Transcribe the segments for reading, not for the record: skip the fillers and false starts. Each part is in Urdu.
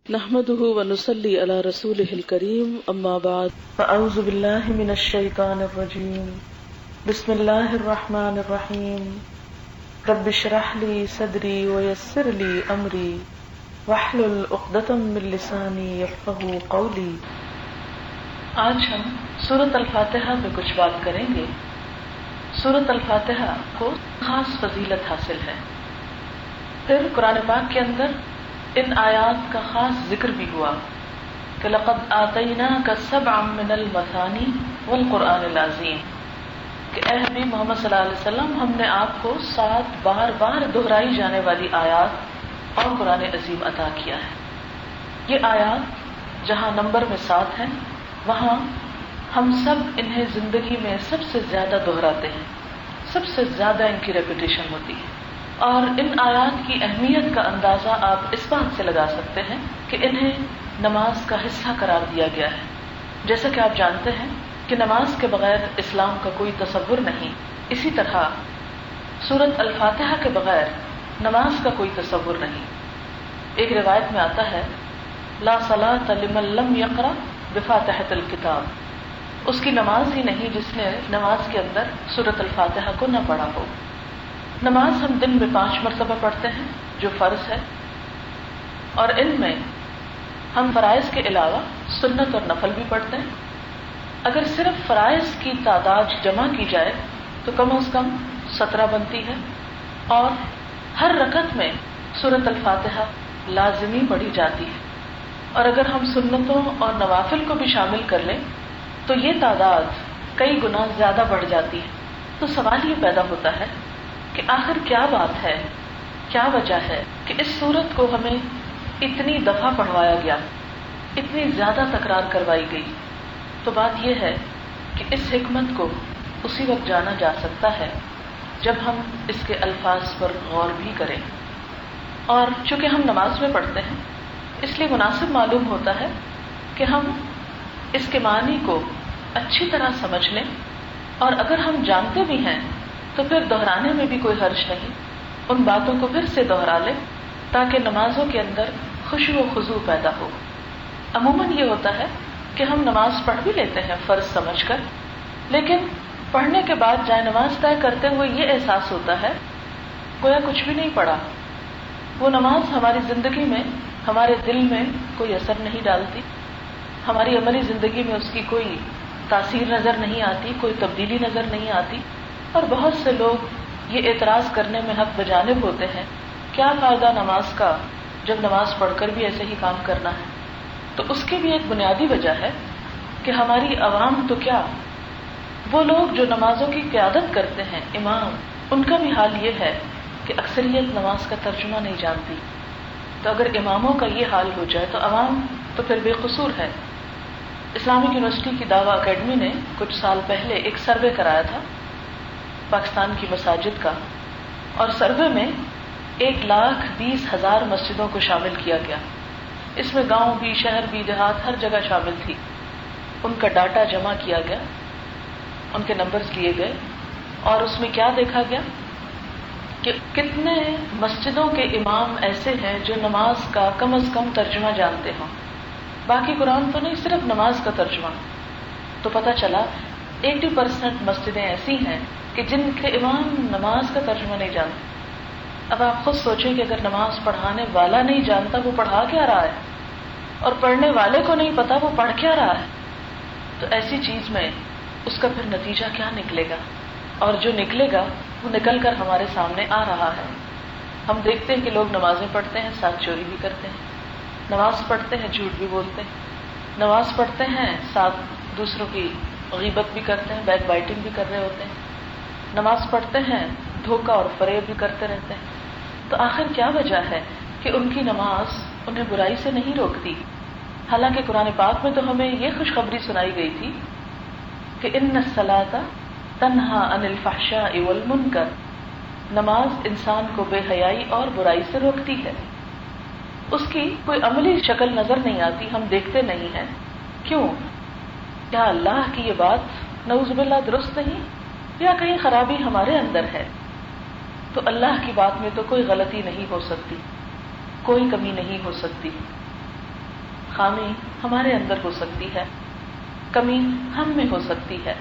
نحمده ونصلي على رسوله الكريم اما بعد فاعوذ بالله من الشيطان الرجيم بسم الله الرحمن الرحيم رب اشرح لي صدري ويسر لي امري واحلل عقدة من لساني يفقهوا قولي۔ آج ہم سورۃ الفاتحہ پہ کچھ بات کریں گے۔ سورۃ الفاتحہ کو خاص فضیلت حاصل ہے۔ پھر قرآن پاک کے اندر ان آیات کا خاص ذکر بھی ہوا کہ لقد آتیناک سبعا من المثانی والقرآن العظیم، کہ اے حبیب محمد صلی اللہ علیہ وسلم ہم نے آپ کو 7 بار بار دہرائی جانے والی آیات اور قرآن عظیم عطا کیا ہے۔ یہ آیات جہاں نمبر میں 7 ہیں، وہاں ہم سب انہیں زندگی میں سب سے زیادہ دہراتے ہیں، سب سے زیادہ ان کی ریپیٹیشن ہوتی ہے۔ اور ان آیات کی اہمیت کا اندازہ آپ اس بات سے لگا سکتے ہیں کہ انہیں نماز کا حصہ قرار دیا گیا ہے۔ جیسا کہ آپ جانتے ہیں کہ نماز کے بغیر اسلام کا کوئی تصور نہیں، اسی طرح سورۃ الفاتحہ کے بغیر نماز کا کوئی تصور نہیں۔ ایک روایت میں آتا ہے لا صلاۃ لمن لم یقرأ بفاتحۃ الکتاب، اس کی نماز ہی نہیں جس نے نماز کے اندر سورۃ الفاتحہ کو نہ پڑھا ہو۔ نماز ہم دن میں 5 مرتبہ پڑھتے ہیں جو فرض ہے، اور ان میں ہم فرائض کے علاوہ سنت اور نفل بھی پڑھتے ہیں۔ اگر صرف فرائض کی تعداد جمع کی جائے تو کم از کم 17 بنتی ہے، اور ہر رکعت میں سورۃ الفاتحہ لازمی پڑھی جاتی ہے۔ اور اگر ہم سنتوں اور نوافل کو بھی شامل کر لیں تو یہ تعداد کئی گنا زیادہ بڑھ جاتی ہے۔ تو سوال یہ پیدا ہوتا ہے کہ آخر کیا بات ہے، کیا وجہ ہے کہ اس سورت کو ہمیں اتنی دفعہ پڑھوایا گیا، اتنی زیادہ تکرار کروائی گئی؟ تو بات یہ ہے کہ اس حکمت کو اسی وقت جانا جا سکتا ہے جب ہم اس کے الفاظ پر غور بھی کریں۔ اور چونکہ ہم نماز میں پڑھتے ہیں اس لیے مناسب معلوم ہوتا ہے کہ ہم اس کے معنی کو اچھی طرح سمجھ لیں، اور اگر ہم جانتے بھی ہیں تو پھر دہرانے میں بھی کوئی حرج نہیں، ان باتوں کو پھر سے دہرا لیں تاکہ نمازوں کے اندر خشوع و خضوع پیدا ہو۔ عموماً یہ ہوتا ہے کہ ہم نماز پڑھ بھی لیتے ہیں فرض سمجھ کر، لیکن پڑھنے کے بعد جائے نماز طے کرتے ہوئے یہ احساس ہوتا ہے گویا کچھ بھی نہیں پڑھا۔ وہ نماز ہماری زندگی میں، ہمارے دل میں کوئی اثر نہیں ڈالتی، ہماری عملی زندگی میں اس کی کوئی تاثیر نظر نہیں آتی، کوئی تبدیلی نظر نہیں آتی۔ اور بہت سے لوگ یہ اعتراض کرنے میں حق بجانب ہوتے ہیں کیا فائدہ نماز کا جب نماز پڑھ کر بھی ایسے ہی کام کرنا ہے۔ تو اس کی بھی ایک بنیادی وجہ ہے کہ ہماری عوام تو کیا، وہ لوگ جو نمازوں کی قیادت کرتے ہیں، امام، ان کا بھی حال یہ ہے کہ اکثریت نماز کا ترجمہ نہیں جانتی۔ تو اگر اماموں کا یہ حال ہو جائے تو عوام تو پھر بے قصور ہے۔ اسلامک یونیورسٹی کی دعویٰ اکیڈمی نے کچھ سال پہلے ایک سروے کرایا تھا پاکستان کی مساجد کا، اور سروے میں 1,20,000 مسجدوں کو شامل کیا گیا۔ اس میں گاؤں بھی، شہر بھی، دیہات، ہر جگہ شامل تھی۔ ان کا ڈاٹا جمع کیا گیا، ان کے نمبرز لیے گئے، اور اس میں کیا دیکھا گیا کہ کتنے مسجدوں کے امام ایسے ہیں جو نماز کا کم از کم ترجمہ جانتے ہوں، باقی قرآن تو نہیں، صرف نماز کا ترجمہ۔ تو پتہ چلا 80% مسجدیں ایسی ہیں کہ جن کے امام نماز کا ترجمہ نہیں جانتے۔ اب آپ خود سوچیں کہ اگر نماز پڑھانے والا نہیں جانتا وہ پڑھا کیا رہا ہے، اور پڑھنے والے کو نہیں پتا وہ پڑھ کیا رہا ہے، تو ایسی چیز میں اس کا پھر نتیجہ کیا نکلے گا؟ اور جو نکلے گا وہ نکل کر ہمارے سامنے آ رہا ہے۔ ہم دیکھتے ہیں کہ لوگ نمازیں پڑھتے ہیں، ساتھ چوری بھی کرتے ہیں، نماز پڑھتے ہیں جھوٹ بھی بولتے ہیں، نماز پڑھتے ہیں ساتھ دوسروں کی غیبت بھی کرتے ہیں، بیک بائٹنگ بھی کر رہے ہوتے ہیں، نماز پڑھتے ہیں دھوکہ اور فریب بھی کرتے رہتے ہیں۔ تو آخر کیا وجہ ہے کہ ان کی نماز انہیں برائی سے نہیں روکتی؟ حالانکہ قرآن پاک میں تو ہمیں یہ خوشخبری سنائی گئی تھی کہ ان الصلاۃ تنہی عن الفحشاء والمنکر، نماز انسان کو بے حیائی اور برائی سے روکتی ہے۔ اس کی کوئی عملی شکل نظر نہیں آتی، ہم دیکھتے نہیں ہیں۔ کیوں؟ کیا اللہ کی یہ بات نعوذ باللہ درست نہیں، یا کہیں خرابی ہمارے اندر ہے؟ تو اللہ کی بات میں تو کوئی غلطی نہیں ہو سکتی، کوئی کمی نہیں ہو سکتی۔ خامی ہمارے اندر ہو سکتی ہے، کمی ہم میں ہو سکتی ہے،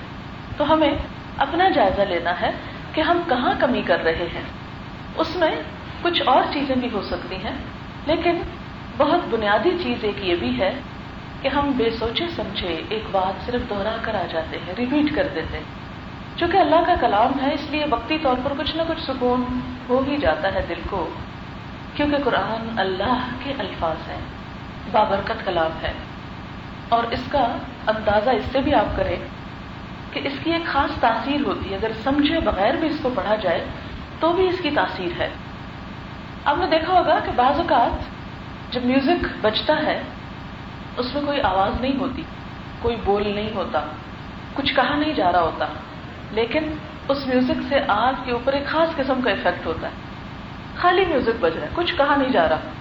تو ہمیں اپنا جائزہ لینا ہے کہ ہم کہاں کمی کر رہے ہیں. اس میں کچھ اور چیزیں بھی ہو سکتی ہیں، لیکن بہت بنیادی چیز ایک یہ بھی ہے کہ ہم بے سوچے سمجھے ایک بات صرف دہرا کر آ جاتے ہیں، ریپیٹ کر دیتے ہیں. چونکہ اللہ کا کلام ہے اس لیے وقتی طور پر کچھ نہ کچھ سکون ہو ہی جاتا ہے دل کو، کیونکہ قرآن اللہ کے الفاظ ہیں، بابرکت کلام ہے. اور اس کا اندازہ اس سے بھی آپ کریں کہ اس کی ایک خاص تاثیر ہوتی ہے، اگر سمجھے بغیر بھی اس کو پڑھا جائے تو بھی اس کی تاثیر ہے. آپ نے دیکھا ہوگا کہ بعض اوقات جب میوزک بجتا ہے اس میں کوئی آواز نہیں ہوتی، کوئی بول نہیں ہوتا، کچھ کہا نہیں جا رہا ہوتا، لیکن اس میوزک سے آپ کے اوپر ایک خاص قسم کا ایفیکٹ ہوتا ہے. خالی میوزک بج رہا ہے، کچھ کہا نہیں جا رہا.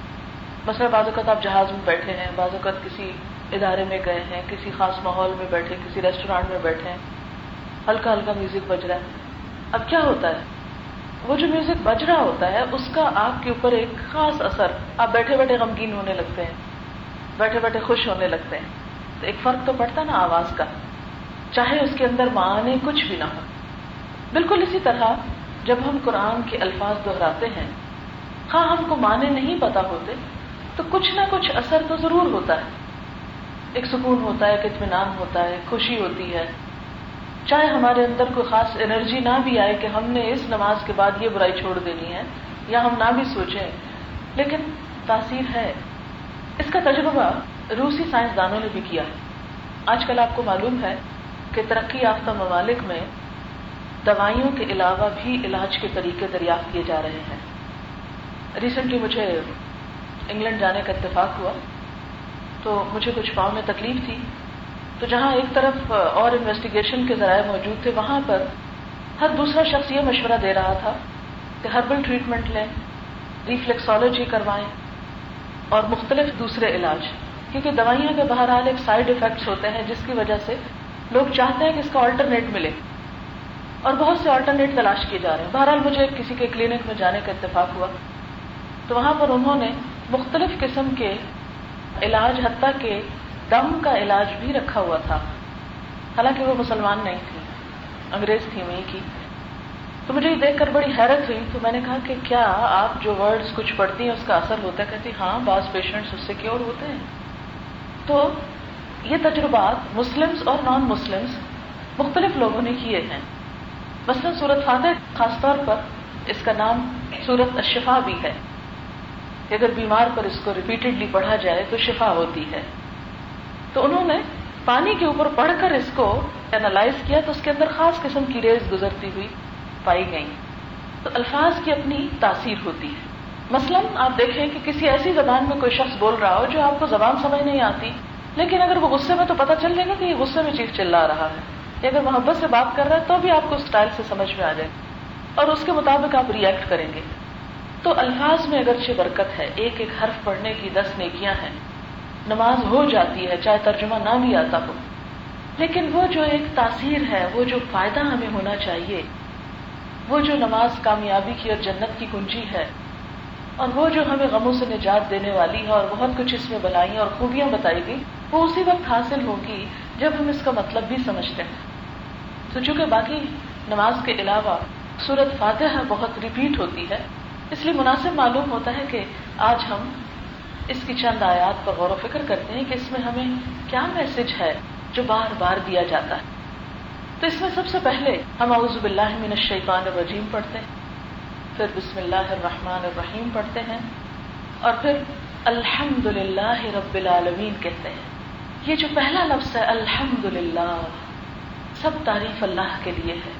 مثلا بعض اوقات آپ جہاز میں بیٹھے ہیں، بعض اوقات کسی ادارے میں گئے ہیں، کسی خاص ماحول میں بیٹھے، کسی ریسٹورانٹ میں بیٹھے ہیں، ہلکا ہلکا میوزک بج رہا ہے. اب کیا ہوتا ہے، وہ جو میوزک بج رہا ہوتا ہے اس کا آپ کے اوپر ایک خاص اثر، آپ بیٹھے بیٹھے غمگین ہونے لگتے ہیں، بیٹھے بیٹھے خوش ہونے لگتے ہیں. تو ایک فرق تو پڑتا نا آواز کا، چاہے اس کے اندر معانی کچھ بھی نہ ہو. بالکل اسی طرح جب ہم قرآن کے الفاظ دہراتے ہیں، ہاں ہم کو معنی نہیں پتا ہوتے تو کچھ نہ کچھ اثر تو ضرور ہوتا ہے. ایک سکون ہوتا ہے، ایک اطمینان ہوتا ہے، خوشی ہوتی ہے. چاہے ہمارے اندر کوئی خاص انرجی نہ بھی آئے کہ ہم نے اس نماز کے بعد یہ برائی چھوڑ دینی ہے، یا ہم نہ بھی سوچیں، لیکن تاثیر ہے. اس کا تجربہ روسی سائنسدانوں نے بھی کیا ہے. آج کل آپ کو معلوم ہے کہ ترقی یافتہ ممالک میں دوائیوں کے علاوہ بھی علاج کے طریقے دریافت کیے جا رہے ہیں. ریسنٹلی مجھے انگلینڈ جانے کا اتفاق ہوا تو مجھے کچھ پاؤں میں تکلیف تھی. تو جہاں ایک طرف اور انویسٹیگیشن کے ذرائع موجود تھے، وہاں پر ہر دوسرا شخص یہ مشورہ دے رہا تھا کہ ہربل ٹریٹمنٹ لیں، ریفلیکسالوجی کروائیں اور مختلف دوسرے علاج، کیونکہ دوائیوں کے بہرحال ایک سائیڈ ایفیکٹس ہوتے ہیں جس کی وجہ سے لوگ چاہتے ہیں کہ اس کا آلٹرنیٹ ملے، اور بہت سے آلٹرنیٹ تلاش کیے جا رہے ہیں. بہرحال مجھے کسی کے کلینک میں جانے کا اتفاق ہوا تو وہاں پر انہوں نے مختلف قسم کے علاج، حتیٰ کہ دم کا علاج بھی رکھا ہوا تھا. حالانکہ وہ مسلمان نہیں تھی، انگریز تھی وہیں کی. تو مجھے یہ دیکھ کر بڑی حیرت ہوئی. تو میں نے کہا کہ کیا آپ جو ورڈز کچھ پڑھتی ہیں اس کا اثر ہوتا ہے؟ کہتی ہاں، بعض پیشنٹس اس سے کیور ہوتے ہیں. تو یہ تجربات مسلمز اور نان مسلمز مختلف لوگوں نے کیے ہیں. مثلا سورۃ فاتح خاص طور پر اس کا نام سورۃ الشفا بھی ہے کہ اگر بیمار پر اس کو ریپیٹڈلی پڑھا جائے تو شفا ہوتی ہے. تو انہوں نے پانی کے اوپر پڑھ کر اس کو اینالائز کیا تو اس کے اندر خاص قسم کی ریز گزرتی ہوئی پائی گئیں. تو الفاظ کی اپنی تاثیر ہوتی ہے. مثلا آپ دیکھیں کہ کسی ایسی زبان میں کوئی شخص بول رہا ہو جو آپ کو زبان سمجھ نہیں آتی، لیکن اگر وہ غصے میں تو پتہ چل جائے گا کہ یہ غصے میں چیخ چلا رہا ہے، یا اگر محبت سے بات کر رہا ہے تو بھی آپ کو اسٹائل سے سمجھ میں آ جائے اور اس کے مطابق آپ ریئیکٹ کریں گے. تو الفاظ میں اگرچہ برکت ہے، ایک ایک حرف پڑھنے کی 10 نیکیاں ہیں، نماز ہو جاتی ہے چاہے ترجمہ نہ بھی آتا ہو، لیکن وہ جو ایک تاثیر ہے، وہ جو فائدہ ہمیں ہونا چاہیے، وہ جو نماز کامیابی کی اور جنت کی کنجی ہے، اور وہ جو ہمیں غموں سے نجات دینے والی ہے اور بہت کچھ اس میں بھلائیاں اور خوبیاں بتائی گئی، وہ اسی وقت حاصل ہوگی جب ہم اس کا مطلب بھی سمجھتے ہیں. تو چونکہ باقی نماز کے علاوہ سورۃ فاتحہ بہت ریپیٹ ہوتی ہے، اس لیے مناسب معلوم ہوتا ہے کہ آج ہم اس کی چند آیات پر غور و فکر کرتے ہیں کہ اس میں ہمیں کیا میسج ہے جو بار بار دیا جاتا ہے. تو اس میں سب سے پہلے ہم اعوذ باللہ من الشیطان الرجیم پڑھتے ہیں، پھر بسم اللہ الرحمن الرحیم پڑھتے ہیں، اور پھر الحمدللہ رب العالمین کہتے ہیں. یہ جو پہلا لفظ ہے الحمدللہ، سب تعریف اللہ کے لیے ہے،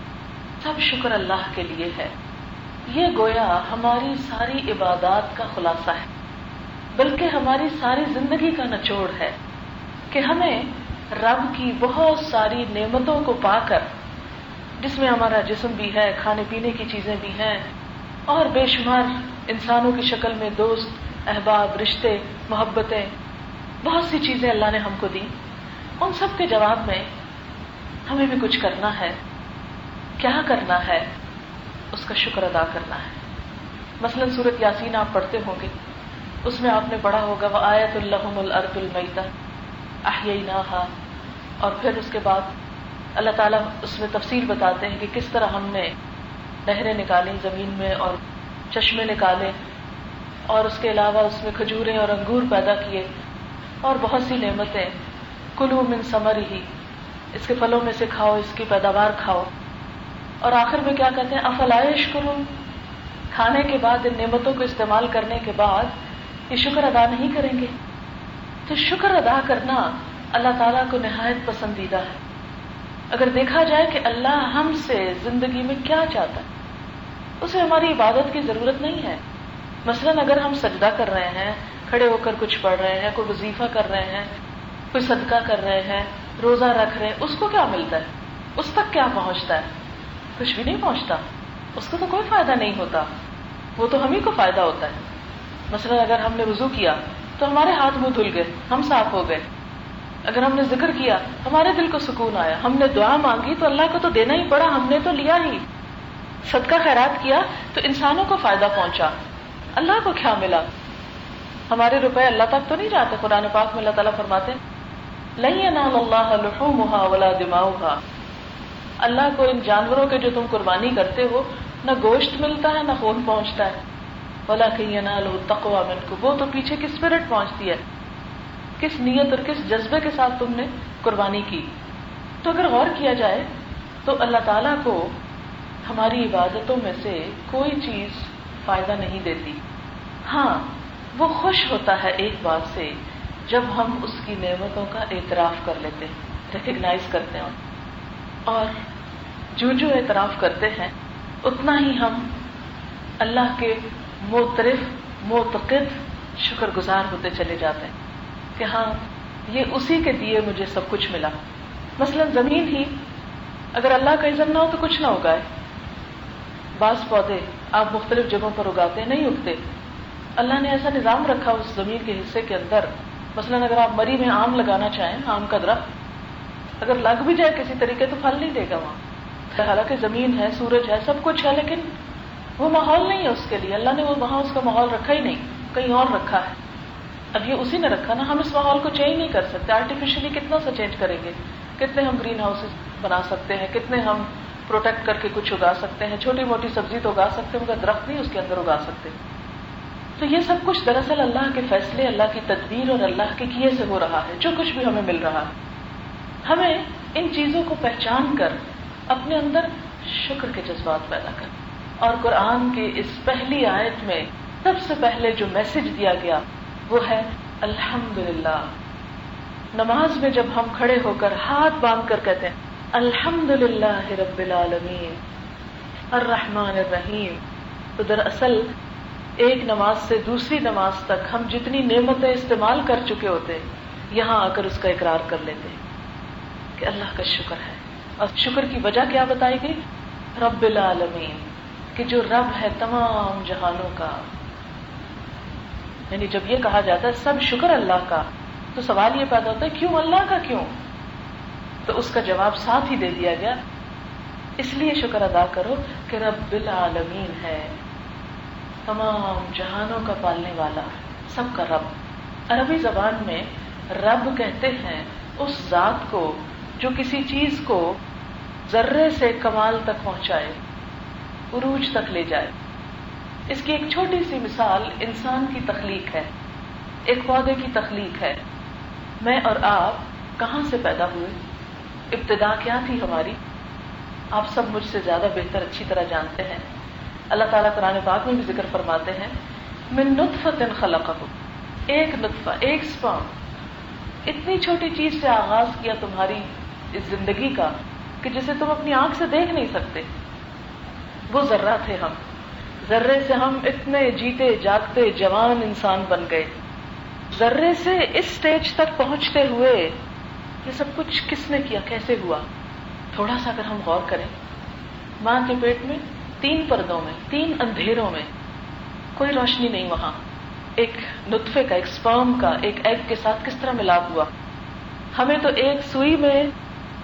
سب شکر اللہ کے لیے ہے. یہ گویا ہماری ساری عبادات کا خلاصہ ہے، بلکہ ہماری ساری زندگی کا نچوڑ ہے کہ ہمیں رب کی بہت ساری نعمتوں کو پا کر، جس میں ہمارا جسم بھی ہے، کھانے پینے کی چیزیں بھی ہیں، اور بے شمار انسانوں کی شکل میں دوست، احباب، رشتے، محبتیں، بہت سی چیزیں اللہ نے ہم کو دی. ان سب کے جواب میں ہمیں بھی کچھ کرنا ہے. کیا کرنا ہے؟ اس کا شکر ادا کرنا ہے. مثلا سورۃ یاسین آپ پڑھتے ہوں گے اس میں آپ نے پڑھا ہوگا وَآیَةٌ لَهُمُ الْأَرْضُ الْمَيْتَةُ أَحْيَيْنَاهَا، اور پھر اس کے بعد اللہ تعالیٰ اس میں تفصیل بتاتے ہیں کہ کس طرح ہم نے نہریں نکالی زمین میں اور چشمے نکالے، اور اس کے علاوہ اس میں کھجوریں اور انگور پیدا کیے اور بہت سی نعمتیں. کلوا من ثمرہ، اس کے پھلوں میں سے کھاؤ، اس کی پیداوار کھاؤ. اور آخر میں کیا کہتے ہیں افلا یشکرون، کھانے کے بعد ان نعمتوں کو استعمال کرنے کے بعد یہ شکر ادا نہیں کریں گے؟ تو شکر ادا کرنا اللہ تعالیٰ کو نہایت پسندیدہ ہے. اگر دیکھا جائے کہ اللہ ہم سے زندگی میں کیا چاہتا ہے، اسے ہماری عبادت کی ضرورت نہیں ہے. مثلاً اگر ہم سجدہ کر رہے ہیں، کھڑے ہو کر کچھ پڑھ رہے ہیں، کوئی وظیفہ کر رہے ہیں، کوئی صدقہ کر رہے ہیں، روزہ رکھ رہے ہیں، اس کو کیا ملتا ہے؟ اس تک کیا پہنچتا ہے؟ کچھ بھی نہیں پہنچتا. اس کو تو کوئی فائدہ نہیں ہوتا، وہ تو ہم ہی کو فائدہ ہوتا ہے. مثلا اگر ہم نے وضو کیا تو ہمارے ہاتھ منہ دھل گئے، ہم صاف ہو گئے. اگر ہم نے ذکر کیا ہمارے دل کو سکون آیا. ہم نے دعا مانگی تو اللہ کو تو دینا ہی پڑا، ہم نے تو لیا ہی. صدقہ خیرات کیا تو انسانوں کو فائدہ پہنچا. اللہ کو کیا ملا؟ ہمارے روپے اللہ تک تو نہیں جاتے. قرآن پاک میں اللہ تعالیٰ فرماتے لن ينال اللہ لحومها ولا دماؤها، اللہ کو ان جانوروں کے جو تم قربانی کرتے ہو نہ گوشت ملتا ہے نہ خون پہنچتا ہے. ولكن يناله التقوى منكم، وہ تو پیچھے کی اسپرٹ پہنچتی ہے، کس نیت اور کس جذبے کے ساتھ تم نے قربانی کی. تو اگر غور کیا جائے تو اللہ تعالیٰ کو ہماری عبادتوں میں سے کوئی چیز فائدہ نہیں دیتی. ہاں وہ خوش ہوتا ہے ایک بات سے، جب ہم اس کی نعمتوں کا اعتراف کر لیتے ہیں، ریکگنائز کرتے ہیں. اور جو اعتراف کرتے ہیں اتنا ہی ہم اللہ کے معترف معتقد شکر گزار ہوتے چلے جاتے ہیں کہ ہاں یہ اسی کے دیے مجھے سب کچھ ملا. مثلا زمین ہی اگر اللہ کا اذن نہ ہو تو کچھ نہ اگائے. بعض پودے آپ مختلف جگہوں پر اگاتے ہیں، نہیں اگتے. اللہ نے ایسا نظام رکھا اس زمین کے حصے کے اندر. مثلا اگر آپ مری میں آم لگانا چاہیں، آم کا درخت اگر لگ بھی جائے کسی طریقے تو پھل نہیں دے گا وہاں. حالانکہ زمین ہے، سورج ہے، سب کچھ ہے، لیکن وہ ماحول نہیں ہے اس کے لیے. اللہ نے وہ وہاں اس کا ماحول رکھا ہی نہیں، کہیں اور رکھا ہے. اب یہ اسی نے رکھا نا، ہم اس ماحول کو چینج نہیں کر سکتے. آرٹیفیشلی کتنا سا چینج کریں گے؟ کتنے ہم گرین ہاؤسز بنا سکتے ہیں، کتنے ہم پروٹیکٹ کر کے کچھ اگا سکتے ہیں. چھوٹی موٹی سبزی تو اگا سکتے ہیں، مگر درخت نہیں اس کے اندر اگا سکتے. تو یہ سب کچھ دراصل اللہ کے فیصلے، اللہ کی تدبیر اور اللہ کے کیے سے ہو رہا ہے. جو کچھ بھی ہمیں مل رہا ہے، ہمیں ان چیزوں کو پہچان کر اپنے اندر شکر کے جذبات پیدا کریں. اور قرآن کے اس پہلی آیت میں سب سے پہلے جو میسج دیا گیا وہ ہے الحمدللہ. نماز میں جب ہم کھڑے ہو کر ہاتھ باندھ کر کہتے ہیں الحمدللہ رب العالمین الرحمن الرحیم، تو دراصل ایک نماز سے دوسری نماز تک ہم جتنی نعمتیں استعمال کر چکے ہوتے یہاں آ کر اس کا اقرار کر لیتے کہ اللہ کا شکر ہے. اور شکر کی وجہ کیا بتائی گئی؟ رب العالمین، کہ جو رب ہے تمام جہانوں کا. یعنی جب یہ کہا جاتا ہے سب شکر اللہ کا، تو سوال یہ پیدا ہوتا ہے کیوں اللہ کا کیوں؟ تو اس کا جواب ساتھ ہی دے دیا گیا، اس لیے شکر ادا کرو کہ رب العالمین ہے، تمام جہانوں کا پالنے والا، سب کا رب. عربی زبان میں رب کہتے ہیں اس ذات کو جو کسی چیز کو ذرے سے کمال تک پہنچائے، عروج تک لے جائے. اس کی ایک چھوٹی سی مثال انسان کی تخلیق ہے، ایک پودے کی تخلیق ہے. میں اور آپ کہاں سے پیدا ہوئے؟ ابتدا کیا تھی ہماری؟ آپ سب مجھ سے زیادہ بہتر اچھی طرح جانتے ہیں. اللہ تعالیٰ قرآن پاک میں بھی ذکر فرماتے ہیں من نطفۃ خلقہ، ایک نطفہ، ایک سپرم، اتنی چھوٹی چیز سے آغاز کیا تمہاری اس زندگی کا کہ جسے تم اپنی آنکھ سے دیکھ نہیں سکتے. وہ ذرہ تھے ہم، ذرے سے ہم اتنے جیتے جاگتے جوان انسان بن گئے. ذرے سے اس سٹیج تک پہنچتے ہوئے یہ سب کچھ کس نے کیا، کیسے ہوا؟ تھوڑا سا اگر ہم غور کریں، ماں کے پیٹ میں 3 پردوں میں، 3 اندھیروں میں، کوئی روشنی نہیں. وہاں ایک نطفے کا، ایک سپرم کا، ایک ایگ کے ساتھ کس طرح ملاپ ہوا. ہمیں تو ایک سوئی میں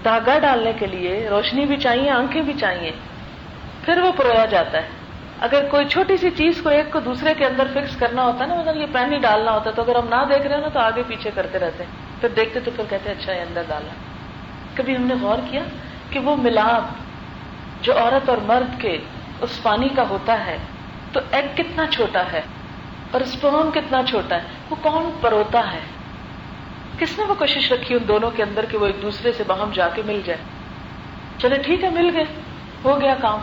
دھاگا ڈالنے کے لیے روشنی بھی چاہیے، آنکھیں بھی چاہیے، پھر وہ پرویا جاتا ہے. اگر کوئی چھوٹی سی چیز کو ایک کو دوسرے کے اندر فکس کرنا ہوتا ہے نا، مثلا یہ پین ہی ڈالنا ہوتا ہے، تو اگر ہم نہ دیکھ رہے ہیں نا تو آگے پیچھے کرتے رہتے ہیں، پھر دیکھتے تو پھر کہتے ہیں اچھا یہ اندر ڈالا. کبھی ہم نے غور کیا کہ وہ ملاپ جو عورت اور مرد کے اس پانی کا ہوتا ہے، تو ایگ کتنا چھوٹا ہے اور اسپرم کتنا چھوٹا ہے، وہ کون پروتا ہے؟ کس نے وہ کوشش رکھی ان دونوں کے اندر کہ وہ ایک دوسرے سے باہم جا کے مل جائے؟ چلے ٹھیک ہے، مل گئے، ہو گیا کام.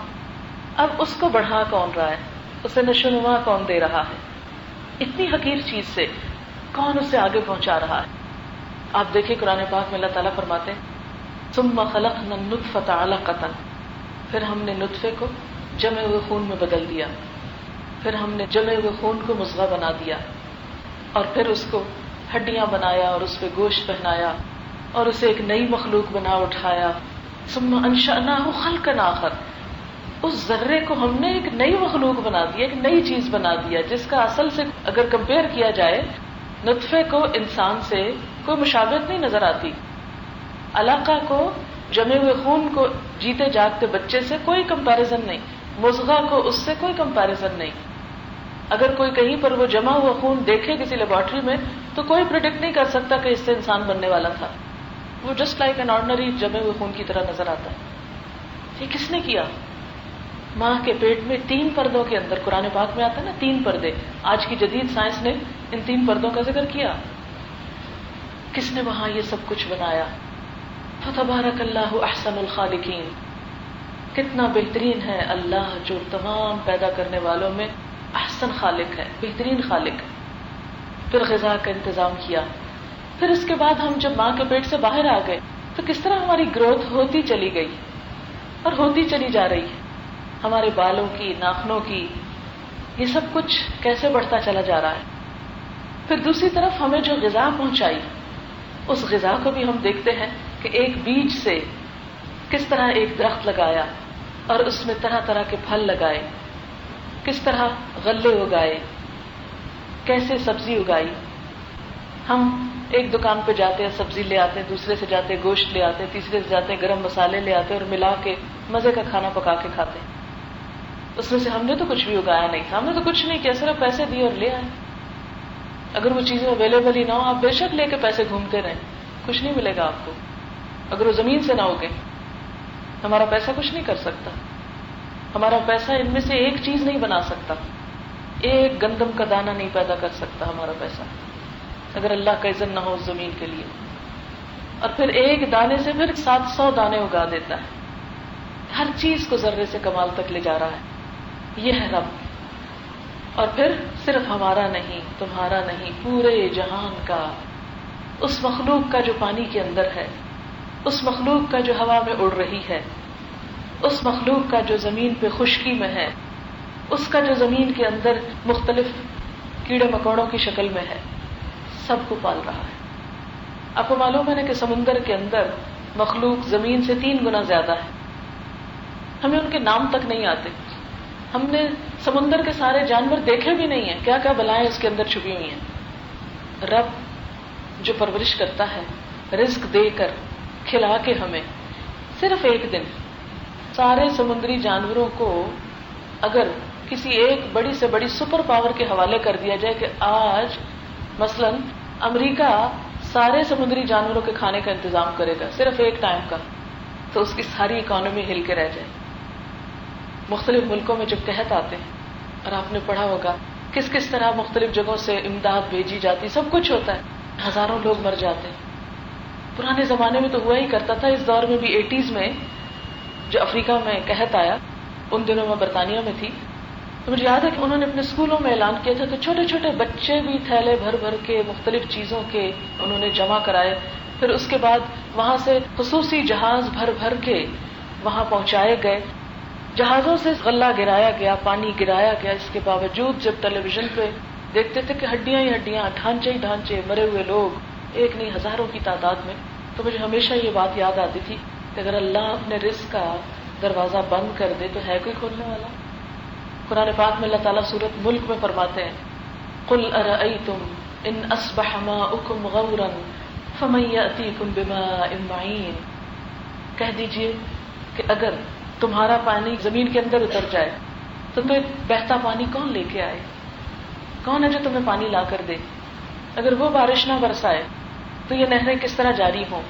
اب اس کو بڑھا کون رہا ہے؟ اسے نشو نما کون دے رہا ہے؟ اتنی حقیر چیز سے کون اسے آگے پہنچا رہا ہے؟ آپ دیکھیں قرآن پاک میں اللہ تعالیٰ فرماتے ہیں ثم خلقنا النطفة علقة، پھر ہم نے نطفے کو جمے ہوئے خون میں بدل دیا، پھر ہم نے جمے ہوئے خون کو مضغہ بنا دیا، اور پھر اس کو ہڈیاں بنایا اور اس پہ گوشت پہنایا اور اسے ایک نئی مخلوق بنا اٹھایا. ثم انشأناه خلقا آخر، اس ذرے کو ہم نے ایک نئی مخلوق بنا دیا، ایک نئی چیز بنا دیا جس کا اصل سے اگر کمپیئر کیا جائے نطفے کو انسان سے کوئی مشابہت نہیں نظر آتی. علاقہ کو، جمے ہوئے خون کو، جیتے جاگتے بچے سے کوئی کمپیریزن نہیں، مضغہ کو اس سے کوئی کمپیریزن نہیں. اگر کوئی کہیں پر وہ جمع ہوا خون دیکھے کسی لیبارٹری میں تو کوئی پریڈکٹ نہیں کر سکتا کہ اس سے انسان بننے والا تھا. وہ جسٹ لائک این آرڈنری جمے ہوئے خون کی طرح نظر آتا ہے. یہ کس نے کیا؟ ماں کے پیٹ میں 3 پردوں کے اندر، قرآن پاک میں آتا ہے نا 3 پردے. آج کی جدید سائنس نے ان 3 پردوں کا ذکر کیا. کس نے وہاں یہ سب کچھ بنایا؟ فتبارک اللہ احسن الخالقین، کتنا بہترین ہے اللہ جو تمام پیدا کرنے والوں میں احسن خالق ہے، بہترین خالق. پھر غذا کا انتظام کیا. پھر اس کے بعد ہم جب ماں کے پیٹ سے باہر آ گئے تو کس طرح ہماری گروتھ ہوتی چلی گئی اور ہوتی چلی جا رہی ہے. ہمارے بالوں کی، ناخنوں کی، یہ سب کچھ کیسے بڑھتا چلا جا رہا ہے. پھر دوسری طرف ہمیں جو غذا پہنچائی، اس غذا کو بھی ہم دیکھتے ہیں کہ ایک بیج سے کس طرح ایک درخت لگایا اور اس میں طرح طرح کے پھل لگائے، کس طرح غلے اگائے، کیسے سبزی اگائی. ہم ایک دکان پہ جاتے ہیں سبزی لے آتے ہیں، دوسرے سے جاتے ہیں گوشت لے آتے ہیں، تیسرے سے جاتے ہیں گرم مسالے لے آتے ہیں اور ملا کے مزے کا کھانا پکا کے کھاتے ہیں. اس میں سے ہم نے تو کچھ بھی اگایا نہیں تھا، ہم نے تو کچھ نہیں کیا، صرف پیسے دیے اور لے آئے. اگر وہ چیزیں اویلیبل ہی نہ ہو، آپ بے شک لے کے پیسے گھومتے رہیں، کچھ نہیں ملے گا آپ کو. اگر وہ زمین سے نہ ہوگے، ہمارا پیسہ کچھ نہیں کر سکتا. ہمارا پیسہ ان میں سے ایک چیز نہیں بنا سکتا، ایک گندم کا دانہ نہیں پیدا کر سکتا ہمارا پیسہ، اگر اللہ کا اذن نہ ہو اس زمین کے لیے. اور پھر ایک دانے سے پھر 700 دانے اگا دیتا ہے، ہر چیز کو ذرے سے کمال تک لے جا رہا ہے. یہ ہے رب. اور پھر صرف ہمارا نہیں، تمہارا نہیں، پورے جہان کا، اس مخلوق کا جو پانی کے اندر ہے، اس مخلوق کا جو ہوا میں اڑ رہی ہے، اس مخلوق کا جو زمین پہ خشکی میں ہے، اس کا جو زمین کے اندر مختلف کیڑے مکوڑوں کی شکل میں ہے، سب کو پال رہا ہے. آپ کو معلوم ہے نا کہ سمندر کے اندر مخلوق زمین سے 3 گنا زیادہ ہے. ہمیں ان کے نام تک نہیں آتے. ہم نے سمندر کے سارے جانور دیکھے بھی نہیں ہیں، کیا کیا بلائیں اس کے اندر چھپی ہوئی ہیں. رب جو پرورش کرتا ہے رزق دے کر، کھلا کے ہمیں، صرف ایک دن سارے سمندری جانوروں کو اگر کسی ایک بڑی سے بڑی سپر پاور کے حوالے کر دیا جائے کہ آج مثلا امریکہ سارے سمندری جانوروں کے کھانے کا انتظام کرے گا صرف ایک ٹائم کا، تو اس کی ساری اکانومی ہل کے رہ جائے. مختلف ملکوں میں جب قحط آتے ہیں، اور آپ نے پڑھا ہوگا کس کس طرح مختلف جگہوں سے امداد بھیجی جاتی، سب کچھ ہوتا ہے، ہزاروں لوگ مر جاتے ہیں. پرانے زمانے میں تو ہوا ہی کرتا تھا. اس دور میں بھی 80s میں جو افریقہ میں قحط آیا، ان دنوں میں برطانیہ میں تھی، تو مجھے یاد ہے کہ انہوں نے اپنے اسکولوں میں اعلان کیا تھا، تو چھوٹے چھوٹے بچے بھی تھیلے بھر بھر کے مختلف چیزوں کے انہوں نے جمع کرائے. پھر اس کے بعد وہاں سے خصوصی جہاز بھر بھر کے وہاں پہنچائے گئے. جہازوں سے غلہ گرایا گیا، پانی گرایا گیا. اس کے باوجود جب ٹیلی ویژن پہ دیکھتے تھے کہ ہڈیاں ہی ہڈیاں، ڈھانچے ہی ڈھانچے، مرے ہوئے لوگ ایک نہیں ہزاروں کی تعداد میں، تو مجھے ہمیشہ یہ بات یاد آتی تھی کہ اگر اللہ اپنے رزق کا دروازہ بند کر دے تو ہے کوئی کھولنے والا. قرآن پاک میں اللہ تعالیٰ سورۃ ملک میں فرماتے ہیں قُلْ أَرَأَيْتُمْ إِنْ أَصْبَحَ مَاؤُكُمْ غَوْرًا فَمَنْ يَأْتِيكُمْ بِمَاءٍ مَعِينٍ. کہہ دیجئے کہ اگر تمہارا پانی زمین کے اندر اتر جائے تو پھر بہتا پانی کون لے کے آئے؟ کون ہے جو تمہیں پانی لا کر دے؟ اگر وہ بارش نہ برسائے تو یہ نہریں کس طرح جاری ہوں؟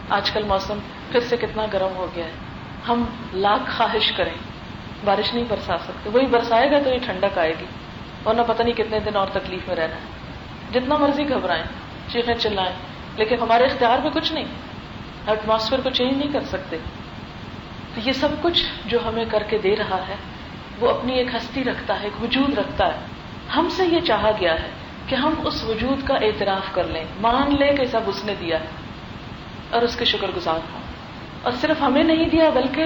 آج کل موسم پھر سے کتنا گرم ہو گیا ہے. ہم لاکھ خواہش کریں بارش نہیں برسا سکتے. وہی برسائے گا تو یہ ٹھنڈک آئے گی، ورنہ پتہ نہیں کتنے دن اور تکلیف میں رہنا ہے. جتنا مرضی گھبرائیں، چیخیں چلائیں، لیکن ہمارے اختیار میں کچھ نہیں. ایٹماسفیئر کو چینج نہیں کر سکتے. تو یہ سب کچھ جو ہمیں کر کے دے رہا ہے وہ اپنی ایک ہستی رکھتا ہے، ایک وجود رکھتا ہے. ہم سے یہ چاہا گیا ہے کہ ہم اس وجود کا اعتراف کر لیں، مان لیں کہ سب اس نے دیا ہے اور اس کے شکر گزار ہوں. اور صرف ہمیں نہیں دیا بلکہ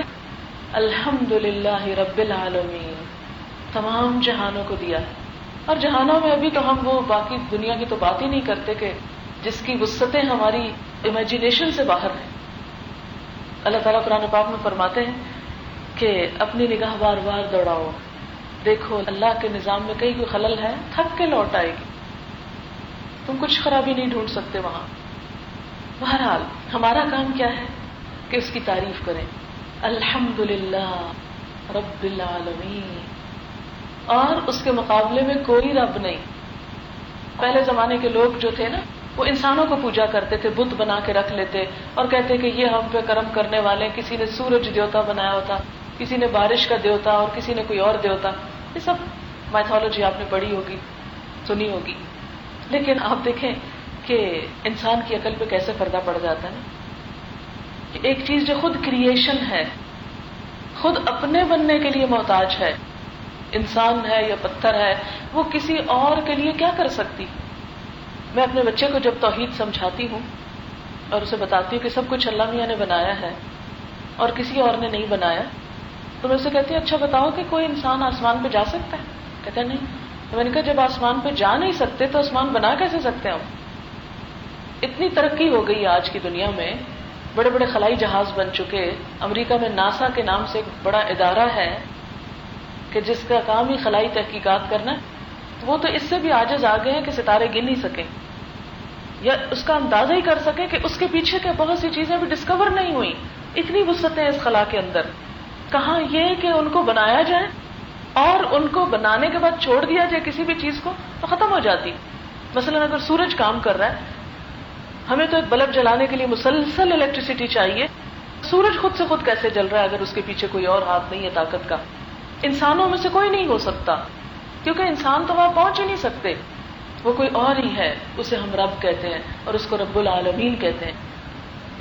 الحمدللہ رب العالمین، تمام جہانوں کو دیا ہے. اور جہانوں میں ابھی تو ہم وہ باقی دنیا کی تو بات ہی نہیں کرتے کہ جس کی وسعتیں ہماری امیجنیشن سے باہر ہیں. اللہ تعالیٰ قرآن پاک میں فرماتے ہیں کہ اپنی نگاہ بار بار دوڑاؤ، دیکھو اللہ کے نظام میں کہیں کوئی خلل ہے، تھک کے لوٹ آئے گی. تم کچھ خرابی نہیں ڈھونڈ سکتے وہاں. بہرحال ہمارا کام کیا ہے کہ اس کی تعریف کریں، الحمدللہ رب العالمین. اور اس کے مقابلے میں کوئی رب نہیں. پہلے زمانے کے لوگ جو تھے نا، وہ انسانوں کو پوجا کرتے تھے، بت بنا کے رکھ لیتے اور کہتے کہ یہ ہم پہ کرم کرنے والے. کسی نے سورج دیوتا بنایا ہوتا، کسی نے بارش کا دیوتا، اور کسی نے کوئی اور دیوتا. یہ سب مائتھولوجی آپ نے پڑھی ہوگی، سنی ہوگی. لیکن آپ دیکھیں کہ انسان کی عقل پہ کیسے پردہ پڑ جاتا ہے کہ ایک چیز جو خود کریشن ہے، خود اپنے بننے کے لیے محتاج ہے، انسان ہے یا پتھر ہے، وہ کسی اور کے لیے کیا کر سکتی. میں اپنے بچے کو جب توحید سمجھاتی ہوں اور اسے بتاتی ہوں کہ سب کچھ اللہ میاں نے بنایا ہے اور کسی اور نے نہیں بنایا، تو میں اسے کہتی ہوں اچھا بتاؤ کہ کوئی انسان آسمان پہ جا سکتا ہے؟ کہتا ہے نہیں. تو میں نے کہا جب آسمان پہ جا نہیں سکتے تو آسمان بنا کیسے سکتے ہیں ہم؟ اتنی ترقی ہو گئی آج کی دنیا میں، بڑے بڑے خلائی جہاز بن چکے. امریکہ میں ناسا کے نام سے ایک بڑا ادارہ ہے کہ جس کا کام ہی خلائی تحقیقات کرنا ہے. وہ تو اس سے بھی عاجز آ گئے ہیں کہ ستارے گن نہیں سکیں یا اس کا اندازہ ہی کر سکیں کہ اس کے پیچھے کے بہت سی چیزیں بھی ڈسکور نہیں ہوئی. اتنی وسعتیں اس خلا کے اندر. کہاں یہ کہ ان کو بنایا جائے اور ان کو بنانے کے بعد چھوڑ دیا جائے کسی بھی چیز کو تو ختم ہو جاتی. مثلا اگر سورج کام کر رہا ہے، ہمیں تو ایک بلب جلانے کے لیے مسلسل الیکٹریسٹی چاہیے. سورج خود سے خود کیسے جل رہا ہے اگر اس کے پیچھے کوئی اور ہاتھ نہیں ہے طاقت کا؟ انسانوں میں سے کوئی نہیں ہو سکتا، کیونکہ انسان تو وہاں پہنچ ہی نہیں سکتے. وہ کوئی اور ہی ہے، اسے ہم رب کہتے ہیں اور اس کو رب العالمین کہتے ہیں.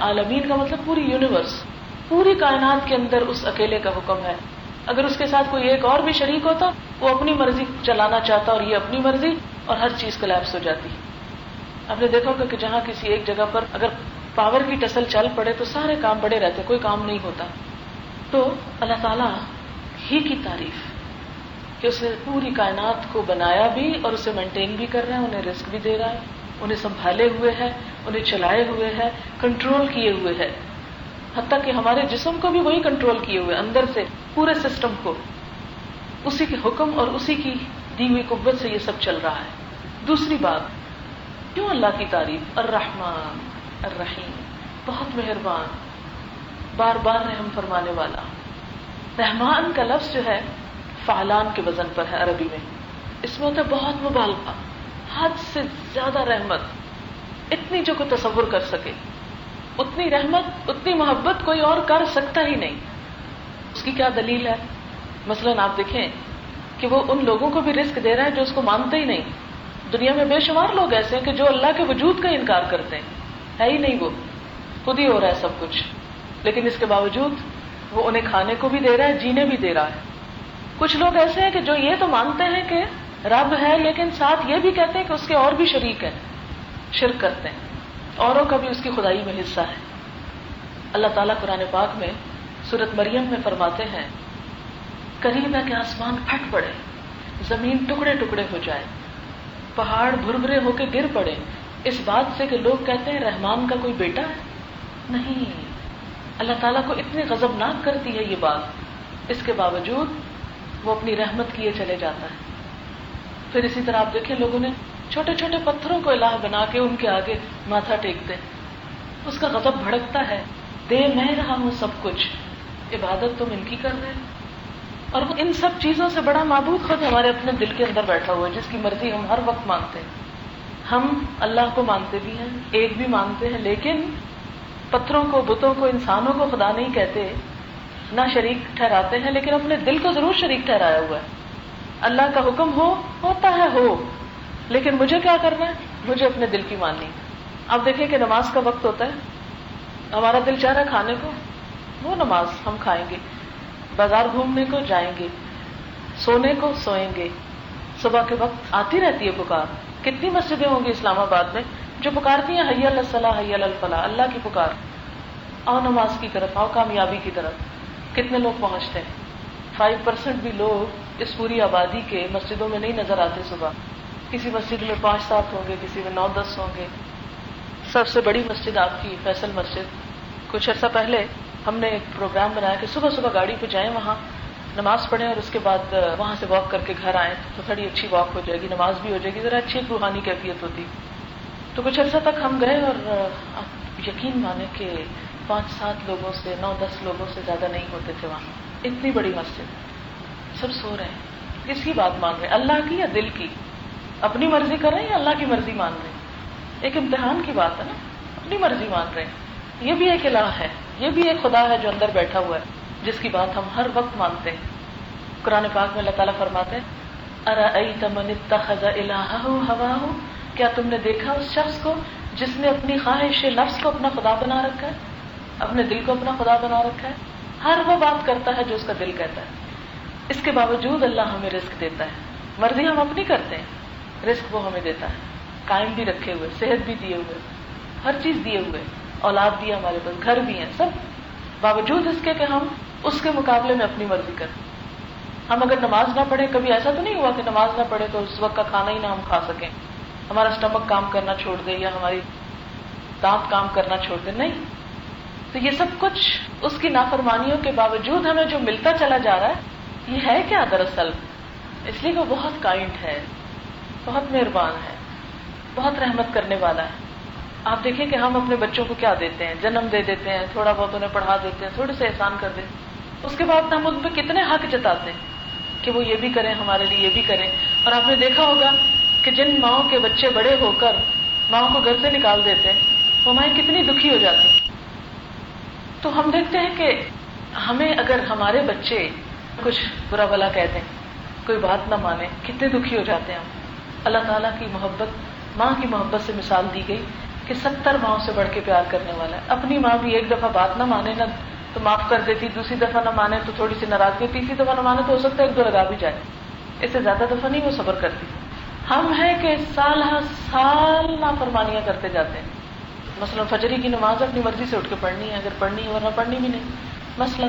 عالمین کا مطلب پوری یونیورس، پوری کائنات کے اندر اس اکیلے کا حکم ہے. اگر اس کے ساتھ کوئی ایک اور بھی شریک ہوتا، وہ اپنی مرضی چلانا چاہتا اور یہ اپنی مرضی، اور ہر چیز کولیپس ہو جاتی. آپ نے دیکھا ہوگا کہ جہاں کسی ایک جگہ پر اگر پاور کی ٹسل چل پڑے تو سارے کام پڑے رہتے، کوئی کام نہیں ہوتا. تو اللہ تعالیٰ ہی کی تعریف کہ اس نے پوری کائنات کو بنایا بھی اور اسے مینٹین بھی کر رہا ہے، انہیں رزق بھی دے رہا ہے، انہیں سنبھالے ہوئے ہے، انہیں چلائے ہوئے ہے، کنٹرول کیے ہوئے ہے. حتیٰ کہ ہمارے جسم کو بھی وہی کنٹرول کیے ہوئے، اندر سے پورے سسٹم کو اسی کے حکم اور اسی کی دی ہوئی قوت سے یہ سب چل رہا ہے. دوسری بات، کیوں اللہ کی تعریف؟ الرحمن الرحیم، بہت مہربان، بار بار رحم فرمانے والا. رحمان کا لفظ جو ہے فعلان کے وزن پر ہے عربی میں. اس میں ہوتا ہے بہت مبالغہ، حد سے زیادہ رحمت، اتنی جو کوئی تصور کر سکے. اتنی رحمت، اتنی محبت کوئی اور کر سکتا ہی نہیں. اس کی کیا دلیل ہے؟ مثلاً آپ دیکھیں کہ وہ ان لوگوں کو بھی رزق دے رہا ہے جو اس کو مانتے ہی نہیں. دنیا میں بے شمار لوگ ایسے ہیں کہ جو اللہ کے وجود کا انکار کرتے ہیں، ہے ہی نہیں، وہ خود ہی ہو رہا ہے سب کچھ، لیکن اس کے باوجود وہ انہیں کھانے کو بھی دے رہا ہے، جینے بھی دے رہا ہے. کچھ لوگ ایسے ہیں کہ جو یہ تو مانتے ہیں کہ رب ہے، لیکن ساتھ یہ بھی کہتے ہیں کہ اس کے اور بھی شریک ہیں، شرک کرتے ہیں، اوروں کا بھی اس کی خدائی میں حصہ ہے. اللہ تعالیٰ قرآن پاک میں سورۃ مریم میں فرماتے ہیں قریب ہے کہ آسمان پھٹ پڑے، زمین ٹکڑے ٹکڑے ہو جائے، پہاڑ بھربھرے ہو کے گر پڑے، اس بات سے کہ لوگ کہتے ہیں رحمان کا کوئی بیٹا ہے. نہیں، اللہ تعالیٰ کو اتنی غضبناک کرتی ہے یہ بات، اس کے باوجود وہ اپنی رحمت کیے چلے جاتا ہے. پھر اسی طرح آپ دیکھیں لوگوں نے چھوٹے چھوٹے پتھروں کو الہ بنا کے ان کے آگے ماتھا ٹیکتے ہیں. اس کا غضب بھڑکتا ہے، دے میں رہا ہوں سب کچھ، عبادت تم ان کی کر رہے ہیں. اور ان سب چیزوں سے بڑا معبود خود ہمارے اپنے دل کے اندر بیٹھا ہوا ہے، جس کی مرضی ہم ہر وقت مانتے ہیں. ہم اللہ کو مانتے بھی ہیں، ایک بھی مانتے ہیں، لیکن پتھروں کو، بتوں کو، انسانوں کو خدا نہیں کہتے، نہ شریک ٹھہراتے ہیں، لیکن اپنے دل کو ضرور شریک ٹھہرایا ہوا ہے. اللہ کا حکم ہوتا ہے ہو، لیکن مجھے کیا کرنا ہے؟ مجھے اپنے دل کی ماننی. اب دیکھیں کہ نماز کا وقت ہوتا ہے، ہمارا دل چاہ رہا ہے کھانے کو، وہ نماز ہم کھائیں گے، بازار گھومنے کو جائیں گے، سونے کو سوئیں گے. صبح کے وقت آتی رہتی ہے پکار. کتنی مسجدیں ہوں گی اسلام آباد میں جو پکارتی ہیں حی علی الصلاح حی علی الفلاح، اللہ کی پکار، آؤ نماز کی طرف، آؤ کامیابی کی طرف. کتنے لوگ پہنچتے ہیں؟ 5% بھی لوگ اس پوری آبادی کے مسجدوں میں نہیں نظر آتے. صبح کسی مسجد میں 5-7 ہوں گے، کسی میں 9-10 ہوں گے. سب سے بڑی مسجد آپ کی فیصل مسجد، کچھ عرصہ پہلے ہم نے ایک پروگرام بنایا کہ صبح صبح گاڑی پہ جائیں، وہاں نماز پڑھیں اور اس کے بعد وہاں سے واک کر کے گھر آئیں تو تھوڑی اچھی واک ہو جائے گی، نماز بھی ہو جائے گی، ذرا اچھی روحانی کیفیت ہوتی. تو کچھ عرصہ تک ہم گئے اور آپ یقین مانیں کہ 5-7 لوگوں سے 9-10 لوگوں سے زیادہ نہیں ہوتے تھے وہاں. اتنی بڑی مسجد، سب سو رہے ہیں. کس کی بات مان رہے ہیں؟ اللہ کی یا دل کی؟ اپنی مرضی کر رہے ہیں یا اللہ کی مرضی مان رہے ہیں؟ ایک امتحان کی بات ہے نا. اپنی مرضی مان رہے ہیں. یہ بھی ایک الہ ہے، یہ بھی ایک خدا ہے جو اندر بیٹھا ہوا ہے، جس کی بات ہم ہر وقت مانتے ہیں. قرآن پاک میں اللہ تعالیٰ فرماتے ہیں اَرَأَيْتَ مَنِ اتَّخَذَ إِلَٰهَهُ هَوَاهُ، کیا تم نے دیکھا اس شخص کو جس نے اپنی خواہش نفس کو اپنا خدا بنا رکھا ہے، اپنے دل کو اپنا خدا بنا رکھا ہے. ہر وہ بات کرتا ہے جو اس کا دل کہتا ہے. اس کے باوجود اللہ ہمیں رزق دیتا ہے. مرضی ہم اپنی کرتے ہیں، رزق وہ ہمیں دیتا ہے. قائم بھی رکھے ہوئے، صحت بھی دیے ہوئے، ہر چیز دیے ہوئے، اولاد بھی ہے ہمارے پاس، گھر بھی ہیں، سب باوجود اس کے کہ ہم اس کے مقابلے میں اپنی مرضی کریں. ہم اگر نماز نہ پڑھیں، کبھی ایسا تو نہیں ہوا کہ نماز نہ پڑھے تو اس وقت کا کھانا ہی نہ ہم کھا سکیں، ہمارا اسٹمک کام کرنا چھوڑ دے یا ہماری دانت کام کرنا چھوڑ دے؟ نہیں. تو یہ سب کچھ اس کی نافرمانیوں کے باوجود ہمیں جو ملتا چلا جا رہا ہے، یہ ہے کیا دراصل؟ اس لیے وہ بہت کائنڈ ہے، بہت مہربان ہے، بہت رحمت کرنے والا ہے. آپ دیکھیں کہ ہم اپنے بچوں کو کیا دیتے ہیں؟ جنم دے دیتے ہیں، تھوڑا بہت انہیں پڑھا دیتے ہیں، تھوڑے سے احسان کر دیتے ہیں، اس کے بعد ہم ان پہ کتنے حق جتاتے ہیں کہ وہ یہ بھی کریں، ہمارے لیے یہ بھی کریں. اور آپ نے دیکھا ہوگا کہ جن ماؤں کے بچے بڑے ہو کر ماؤں کو گھر سے نکال دیتے ہیں، وہ مائیں کتنی دکھی ہو جاتی ہیں. تو ہم دیکھتے ہیں کہ ہمیں اگر ہمارے بچے کچھ برا بلا کہہ دیں، کوئی بات نہ مانے، کتنے دکھی ہو جاتے ہیں ہم. اللہ تعالیٰ کی محبت، ماں کی محبت سے مثال دی گئی کہ 70 ماؤں سے بڑھ کے پیار کرنے والا ہے. اپنی ماں بھی ایک دفعہ بات نہ مانے نا تو معاف کر دیتی، دوسری دفعہ نہ مانے تو تھوڑی سی ناراضگی، تیسری دفعہ نہ مانے تو ہو سکتا ہے 1-2 لگا بھی جائے، اس سے زیادہ دفعہ نہیں وہ صبر کرتی. ہم ہیں کہ سال ہر سال نافرمانیاں کرتے جاتے ہیں. مثلا فجری کی نماز اپنی مرضی سے اٹھ کے پڑھنی ہے، اگر پڑھنی ہے، ورنہ پڑھنی بھی نہیں. مثلا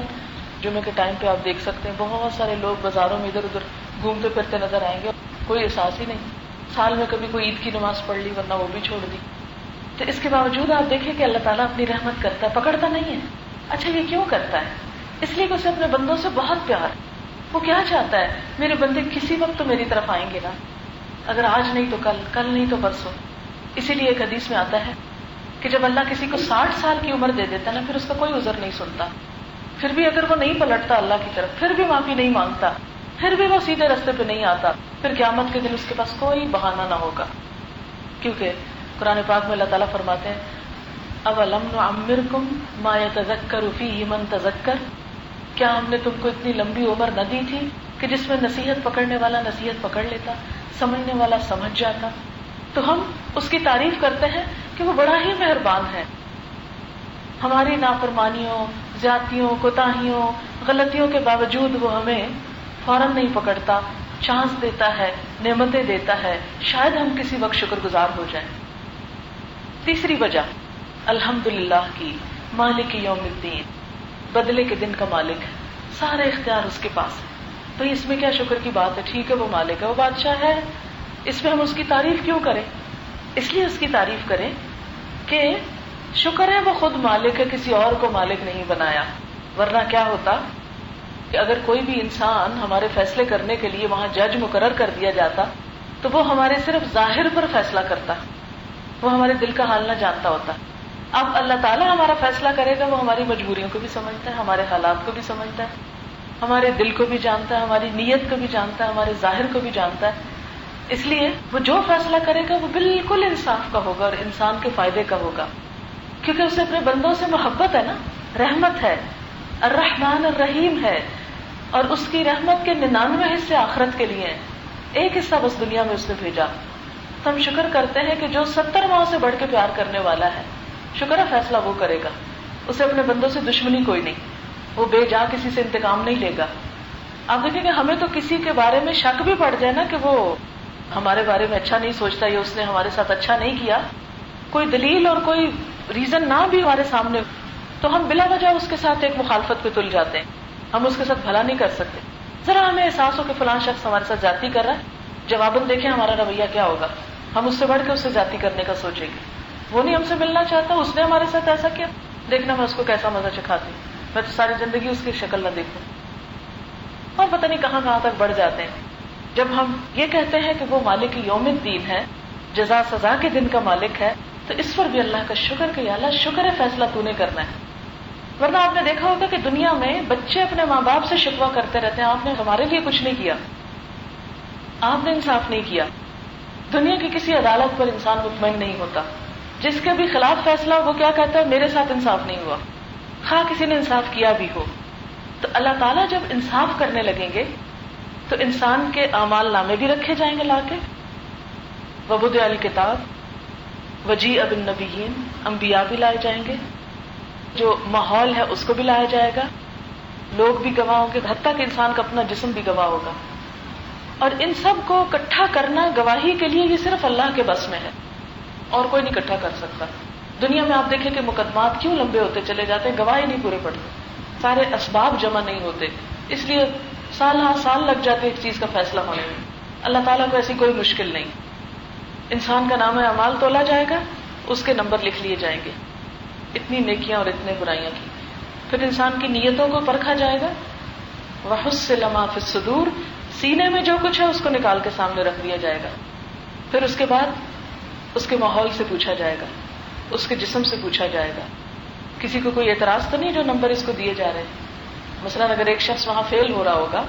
جمعے کے ٹائم پہ آپ دیکھ سکتے ہیں بہت سارے لوگ بازاروں میں ادھر ادھر گھومتے پھرتے نظر آئیں گے، کوئی احساس ہی نہیں. سال میں کبھی کوئی عید کی نماز پڑھ لی، ورنہ وہ بھی چھوڑ دی. تو اس کے باوجود آپ دیکھیں کہ اللہ تعالیٰ اپنی رحمت کرتا ہے، پکڑتا نہیں ہے. اچھا یہ کیوں کرتا ہے؟ اس لیے کہ اسے اپنے بندوں سے بہت پیار ہے. وہ کیا چاہتا ہے؟ میرے بندے کسی وقت تو میری طرف آئیں گے نا، اگر آج نہیں تو کل، کل نہیں تو پرسوں. اسی لیے ایک حدیث میں آتا ہے کہ جب اللہ کسی کو 60 سال کی عمر دے دیتا ہے نا، پھر اس کا کوئی عذر نہیں سنتا. پھر بھی اگر وہ نہیں پلٹتا اللہ کی طرف، پھر بھی معافی نہیں مانگتا، پھر بھی وہ سیدھے راستے پہ نہیں آتا، پھر قیامت کے دن اس کے پاس کوئی بہانہ نہ ہوگا. کیونکہ قرآن پاک میں اللہ تعالیٰ فرماتے ہیں اَوَلَمْ نُعَمِّرْكُمْ مَا يَتَذَكَّرُ فِيهِ مَنْ تَذَكَّرَ، کیا ہم نے تم کو اتنی لمبی عمر نہ دی تھی کہ جس میں نصیحت پکڑنے والا نصیحت پکڑ لیتا، سمجھنے والا سمجھ جاتا. تو ہم اس کی تعریف کرتے ہیں کہ وہ بڑا ہی مہربان ہے. ہماری نافرمانیوں، زیادتیوں، کوتاہیوں، غلطیوں کے باوجود وہ ہمیں فوراً نہیں پکڑتا، چانس دیتا ہے، نعمتیں دیتا ہے، شاید ہم کسی وقت شکر گزار ہو جائیں. تیسری وجہ الحمدللہ کی، مالک یوم الدین، بدلے کے دن کا مالک ہے، سارے اختیار اس کے پاس ہے. تو اس میں کیا شکر کی بات ہے؟ ٹھیک ہے وہ مالک ہے، وہ بادشاہ ہے، اس میں ہم اس کی تعریف کیوں کریں؟ اس لیے اس کی تعریف کریں کہ شکر ہے وہ خود مالک ہے، کسی اور کو مالک نہیں بنایا. ورنہ کیا ہوتا کہ اگر کوئی بھی انسان ہمارے فیصلے کرنے کے لیے وہاں جج مقرر کر دیا جاتا تو وہ ہمارے صرف ظاہر پر فیصلہ کرتا، وہ ہمارے دل کا حال نہ جانتا ہوتا. اب اللہ تعالیٰ ہمارا فیصلہ کرے گا، وہ ہماری مجبوریوں کو بھی سمجھتا ہے، ہمارے حالات کو بھی سمجھتا ہے. ہمارے دل کو بھی جانتا ہے، ہماری نیت کو بھی جانتا ہے، ہمارے ظاہر کو بھی جانتا ہے. اس لیے وہ جو فیصلہ کرے گا وہ بالکل انصاف کا ہوگا اور انسان کے فائدے کا ہوگا، کیونکہ اسے اپنے بندوں سے محبت ہے نا، رحمت ہے، الرحمن الرحیم ہے، اور اس کی رحمت کے 99 حصے آخرت کے لیے ہیں، ایک حصہ بس دنیا میں اس نے بھیجا. تو ہم شکر کرتے ہیں کہ جو 70 ماؤں سے بڑھ کے پیار کرنے والا ہے، شکر ہے فیصلہ وہ کرے گا. اسے اپنے بندوں سے دشمنی کوئی نہیں، وہ بے جا کسی سے انتقام نہیں لے گا. آپ دیکھیں کہ ہمیں تو کسی کے بارے میں شک بھی پڑ جائے نا کہ وہ ہمارے بارے میں اچھا نہیں سوچتا یا اس نے ہمارے ساتھ اچھا نہیں کیا، کوئی دلیل اور کوئی ریزن نہ بھی ہمارے سامنے، تو ہم بلا وجہ اس کے ساتھ ایک مخالفت پہ تل جاتے ہیں. ہم اس کے ساتھ بھلا نہیں کر سکتے. ذرا ہمیں احساس ہو کہ فلاں شخص ہمارے ساتھ زیادتی کر رہا ہے، جواباً دیکھیں ہمارا رویہ کیا ہوگا. ہم اس سے بڑھ کے اس سے زیادتی کرنے کا سوچیں گے. وہ نہیں ہم سے ملنا چاہتا، اس نے ہمارے ساتھ ایسا کیا، دیکھنا میں اس کو کیسا مزہ چکھاتی ہوں، میں تو ساری زندگی اس کی شکل نہ دیکھوں. اور پتہ نہیں کہاں کہاں تک بڑھ جاتے ہیں. جب ہم یہ کہتے ہیں کہ وہ مالک یوم الدین ہے، جزا سزا کے دن کا مالک ہے، تو اس پر بھی اللہ کا شکر کہ یا اللہ شکر ہے فیصلہ تو نے کرنا ہے. ورنہ آپ نے دیکھا ہوگا کہ دنیا میں بچے اپنے ماں باپ سے شکوہ کرتے رہتے ہیں، آپ نے ہمارے لیے کچھ نہیں کیا، آپ نے انصاف نہیں کیا. دنیا کی کسی عدالت پر انسان مطمئن نہیں ہوتا. جس کے بھی خلاف فیصلہ وہ کیا کہتا ہے، میرے ساتھ انصاف نہیں ہوا، خواہ کسی نے انصاف کیا بھی ہو. تو اللہ تعالیٰ جب انصاف کرنے لگیں گے تو انسان کے اعمال نامے بھی رکھے جائیں گے لا کے، وبدع الکتاب وجیء بالنبیین، انبیاء بھی لائے جائیں گے، جو ماحول ہے اس کو بھی لایا جائے گا، لوگ بھی گواہ ہوں گے، حتیٰ کہ انسان کا اپنا جسم بھی گواہ ہوگا. اور ان سب کو اکٹھا کرنا گواہی کے لیے یہ صرف اللہ کے بس میں ہے، اور کوئی نہیں اکٹھا کر سکتا. دنیا میں آپ دیکھیں کہ مقدمات کیوں لمبے ہوتے چلے جاتے ہیں، گواہی نہیں پورے پڑتے، سارے اسباب جمع نہیں ہوتے، اس لیے سال ہر سال لگ جاتے ایک چیز کا فیصلہ ہونے میں. اللہ تعالیٰ کو ایسی کوئی مشکل نہیں. انسان کا نام اعمال تولا جائے گا، اس کے نمبر لکھ لیے جائیں گے، اتنی نیکیاں اور اتنے برائیاں کی. پھر انسان کی نیتوں کو پرکھا جائے گا، وحصل ما فی الصدور، سینے میں جو کچھ ہے اس کو نکال کے سامنے رکھ دیا جائے گا. پھر اس کے بعد اس کے ماحول سے پوچھا جائے گا، اس کے جسم سے پوچھا جائے گا. کسی کو کوئی اعتراض تو نہیں جو نمبر اس کو دیے جا رہے ہیں. مثلاً اگر ایک شخص وہاں فیل ہو رہا ہوگا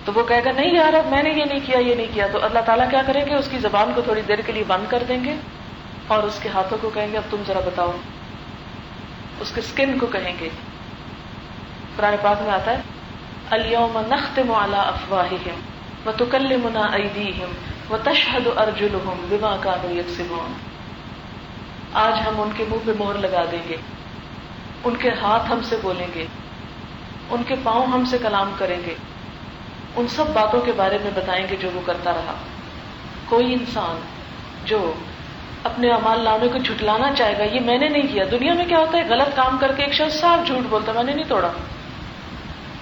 تو وہ کہے گا نہیں یار اب میں نے یہ نہیں کیا یہ نہیں کیا، تو اللہ تعالیٰ کیا کریں گے، اس کی زبان کو تھوڑی دیر کے لیے بند کر دیں گے اور اس کے ہاتھوں کو کہیں گے اب تم ذرا بتاؤ، اس کے سکن کو کہیں گے. قرآن پاک میں آتا ہے الیوم نختم علی افواہہم وتکلمنا ایدیہم وتشہد ارجلہم بما کانوا یکسبون. آج ہم ان کے منہ پہ مہر لگا دیں گے، ان کے ہاتھ ہم سے بولیں گے، ان کے پاؤں ہم سے کلام کریں گے، ان سب باتوں کے بارے میں بتائیں گے جو وہ کرتا رہا. کوئی انسان جو اپنے اعمال نامے کو جھٹلانا چاہے گا، یہ میں نے نہیں کیا. دنیا میں کیا ہوتا ہے، غلط کام کر کے ایک شخص صاف جھوٹ بولتا ہے، میں نے نہیں توڑا،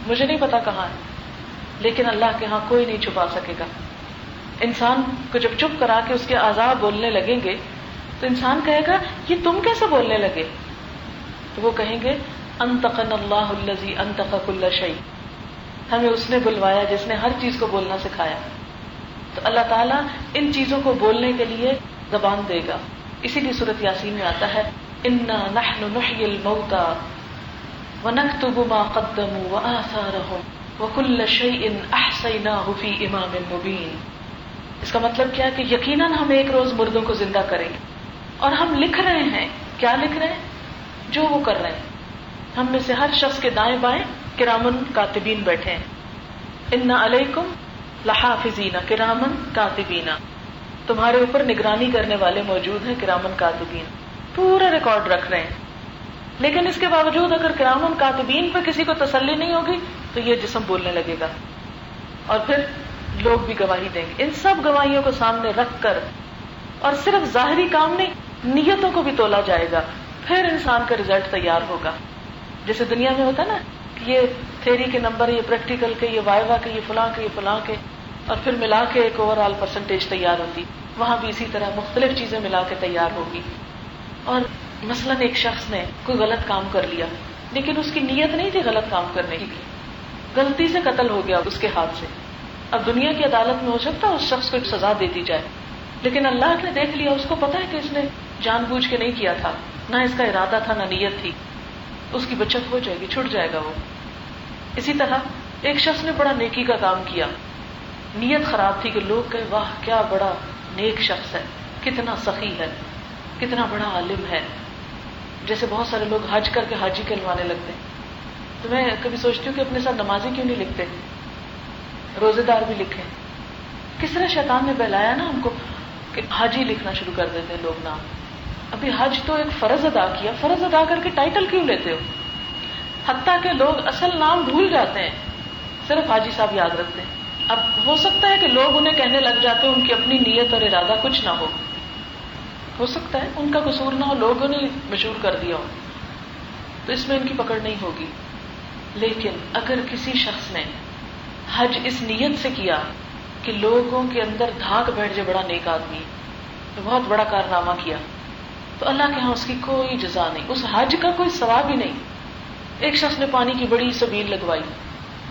مجھے نہیں پتا کہاں ہے. لیکن اللہ کے ہاں کوئی نہیں چھپا سکے گا. انسان کو جب چپ کرا کے اس کے اعضاء بولنے لگیں گے تو انسان کہے گا یہ تم کیسے بولنے لگے؟ تو وہ کہیں گے انطقنا اللہ الذی انطق کل شیء، ہمیں اس نے بلوایا جس نے ہر چیز کو بولنا سکھایا. تو اللہ تعالیٰ ان چیزوں کو بولنے کے لیے زبان دے گا. اسی لیے سورۃ یاسین میں آتا ہے انا نحن نحیی الموتى ونکتب ما قدموا وآثارهم وکل شیء احصیناہ فی امام مبین. اس کا مطلب کیا ہے کہ یقیناً ہم ایک روز مردوں کو زندہ کریں گے، اور ہم لکھ رہے ہیں. کیا لکھ رہے ہیں؟ جو وہ کر رہے ہیں. ہم میں سے ہر شخص کے دائیں بائیں کرامن کاتبین بیٹھے ہیں. ان علیکم لحافظین کرامن کاتبین، تمہارے اوپر نگرانی کرنے والے موجود ہیں کرامن کاتبین، پورا ریکارڈ رکھ رہے ہیں. لیکن اس کے باوجود اگر کرامن کاتبین پہ کسی کو تسلی نہیں ہوگی تو یہ جسم بولنے لگے گا، اور پھر لوگ بھی گواہی دیں گے. ان سب گواہیوں کو سامنے رکھ کر، اور صرف ظاہری کام نہیں، نیتوں کو بھی تولا جائے گا. پھر انسان کا رزلٹ تیار ہوگا. جیسے دنیا میں ہوتا ہے نا کہ یہ تھیوری کے نمبر، یہ پریکٹیکل کے، یہ وائوا کے، یہ فلاں کے، یہ فلاں کے، اور پھر ملا کے ایک اوور آل پرسنٹیج تیار ہوتی. وہاں بھی اسی طرح مختلف چیزیں ملا کے تیار ہوگی. اور مثلاً ایک شخص نے کوئی غلط کام کر لیا، لیکن اس کی نیت نہیں تھی غلط کام کرنے کی، غلطی سے قتل ہو گیا اس کے ہاتھ سے. اب دنیا کی عدالت میں ہو سکتا ہے اس شخص کو ایک سزا دے دی جائے، لیکن اللہ نے دیکھ لیا، اس کو پتا ہے کہ اس نے جان بوجھ کے نہیں کیا تھا، نہ اس کا ارادہ تھا، نہ نیت تھی. اس کی بچت ہو جائے گی، چھٹ جائے گا وہ. اسی طرح ایک شخص نے بڑا نیکی کا کام کیا، نیت خراب تھی کہ لوگ کہے واہ کیا بڑا نیک شخص ہے، کتنا سخی ہے، کتنا بڑا عالم ہے. جیسے بہت سارے لوگ حج کر کے حاجی کہلوانے لگتے ہیں. تو میں کبھی سوچتی ہوں کہ اپنے ساتھ نمازی کیوں نہیں لکھتے، روزے دار بھی لکھیں. کس طرح شیطان نے بہلایا نا ہم کو کہ حاجی لکھنا شروع کر دیتے ہیں لوگ نام. ابھی حج تو ایک فرض ادا کیا، فرض ادا کر کے ٹائٹل کیوں لیتے ہو؟ حتیٰ کہ لوگ اصل نام بھول جاتے ہیں، صرف حاجی صاحب یاد رکھتے ہیں. اب ہو سکتا ہے کہ لوگ انہیں کہنے لگ جاتے ہیں ان کی اپنی نیت اور ارادہ کچھ نہ ہو سکتا ہے ان کا قصور نہ ہو، لوگوں نے مشہور کر دیا ہو، تو اس میں ان کی پکڑ نہیں ہوگی. لیکن اگر کسی شخص نے حج اس نیت سے کیا کہ لوگوں کے اندر دھاک بیٹھ جائے بڑا نیک آدمی، تو بہت بڑا کارنامہ کیا، تو اللہ کے ہاں اس کی کوئی جزا نہیں، اس حج کا کوئی ثواب ہی نہیں. ایک شخص نے پانی کی بڑی سبیل لگوائی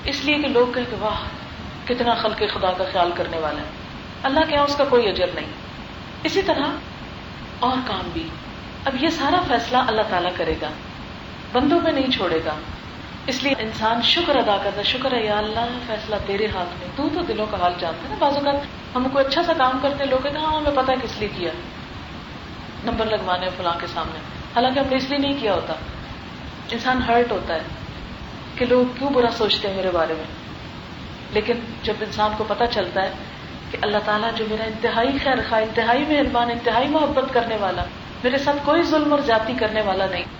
اس لیے کہ لوگ کہیں کہ واہ کتنا خلق خدا کا خیال کرنے والا ہے، اللہ کے ہاں اس کا کوئی اجر نہیں. اسی طرح اور کام بھی. اب یہ سارا فیصلہ اللہ تعالیٰ کرے گا، بندوں پہ نہیں چھوڑے گا. اس لیے انسان شکر ادا کرتا ہے، شکر ہے یا اللہ فیصلہ تیرے ہاتھ میں، تو دلوں کا حال جانتا ہے نا. بعض اوقات ہم کوئی اچھا سا کام کرتے ہیں، لوگ کہتے ہیں ہاں ہمیں پتا ہے کس لیے کیا، نمبر لگوانے فلاں کے سامنے، حالانکہ ہم نے اس لیے نہیں کیا ہوتا. انسان ہرٹ ہوتا ہے کہ لوگ کیوں برا سوچتے ہیں میرے بارے میں. لیکن جب انسان کو پتہ چلتا ہے کہ اللہ تعالیٰ جو میرا انتہائی خیر خواہ، انتہائی مہربان، انتہائی محبت کرنے والا، میرے ساتھ کوئی ظلم اور زیادتی کرنے والا نہیں،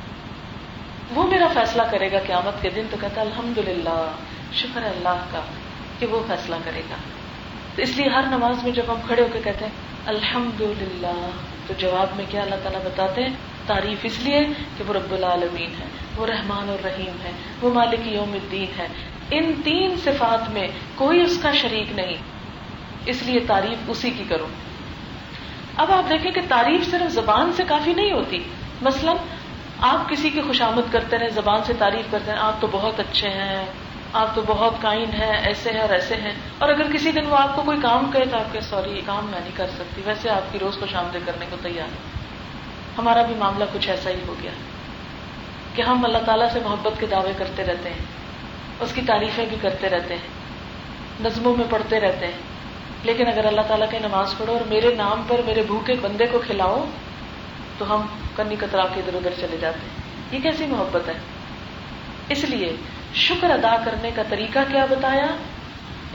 وہ میرا فیصلہ کرے گا قیامت کے دن، تو کہتا ہے الحمدللہ، شکر ہے اللہ کا کہ وہ فیصلہ کرے گا. تو اس لیے ہر نماز میں جب ہم کھڑے ہو کے کہتے ہیں الحمدللہ، تو جواب میں کیا اللہ تعالیٰ بتاتے ہیں؟ تعریف اس لیے کہ وہ رب العالمین ہے، وہ رحمان اور رحیم ہے، وہ مالک یوم الدین ہے. ان تین صفات میں کوئی اس کا شریک نہیں، اس لیے تعریف اسی کی کرو. اب آپ دیکھیں کہ تعریف صرف زبان سے کافی نہیں ہوتی. مثلا آپ کسی کی خوشامد کرتے رہے، زبان سے تعریف کرتے ہیں، آپ تو بہت اچھے ہیں، آپ تو بہت کائنڈ ہیں، ایسے ہیں اور ایسے ہیں. اور اگر کسی دن وہ آپ کو کوئی کام کہے تو آپ کہ سوری یہ کام میں نہیں کر سکتی، ویسے آپ کی روز خوش آمدید کرنے کو تیار ہے. ہمارا بھی معاملہ کچھ ایسا ہی ہو گیا کہ ہم اللہ تعالیٰ سے محبت کے دعوے کرتے رہتے ہیں، اس کی تعریفیں بھی کرتے رہتے ہیں، نظموں میں پڑھتے رہتے ہیں، لیکن اگر اللہ تعالیٰ کی نماز پڑھو اور میرے نام پر میرے بھوکے بندے کو کھلاؤ تو ہم کنی کترا کے ادھر ادھر چلے جاتے ہیں. یہ کیسی محبت ہے؟ اس لیے شکر ادا کرنے کا طریقہ کیا بتایا؟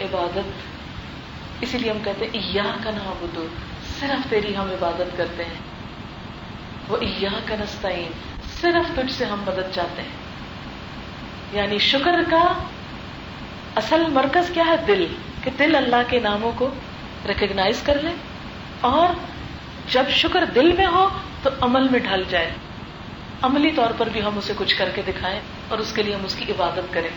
عبادت. اسی لیے ہم کہتے ہیں ایاک نعبد، صرف تیری ہم عبادت کرتے ہیں، وہ ایاک نستعین، صرف تجھ سے ہم مدد چاہتے ہیں. یعنی شکر کا اصل مرکز کیا ہے؟ دل، کہ دل اللہ کے ناموں کو ریکگنائز کر لے، اور جب شکر دل میں ہو تو عمل میں ڈھل جائے، عملی طور پر بھی ہم اسے کچھ کر کے دکھائیں اور اس کے لیے ہم اس کی عبادت کریں.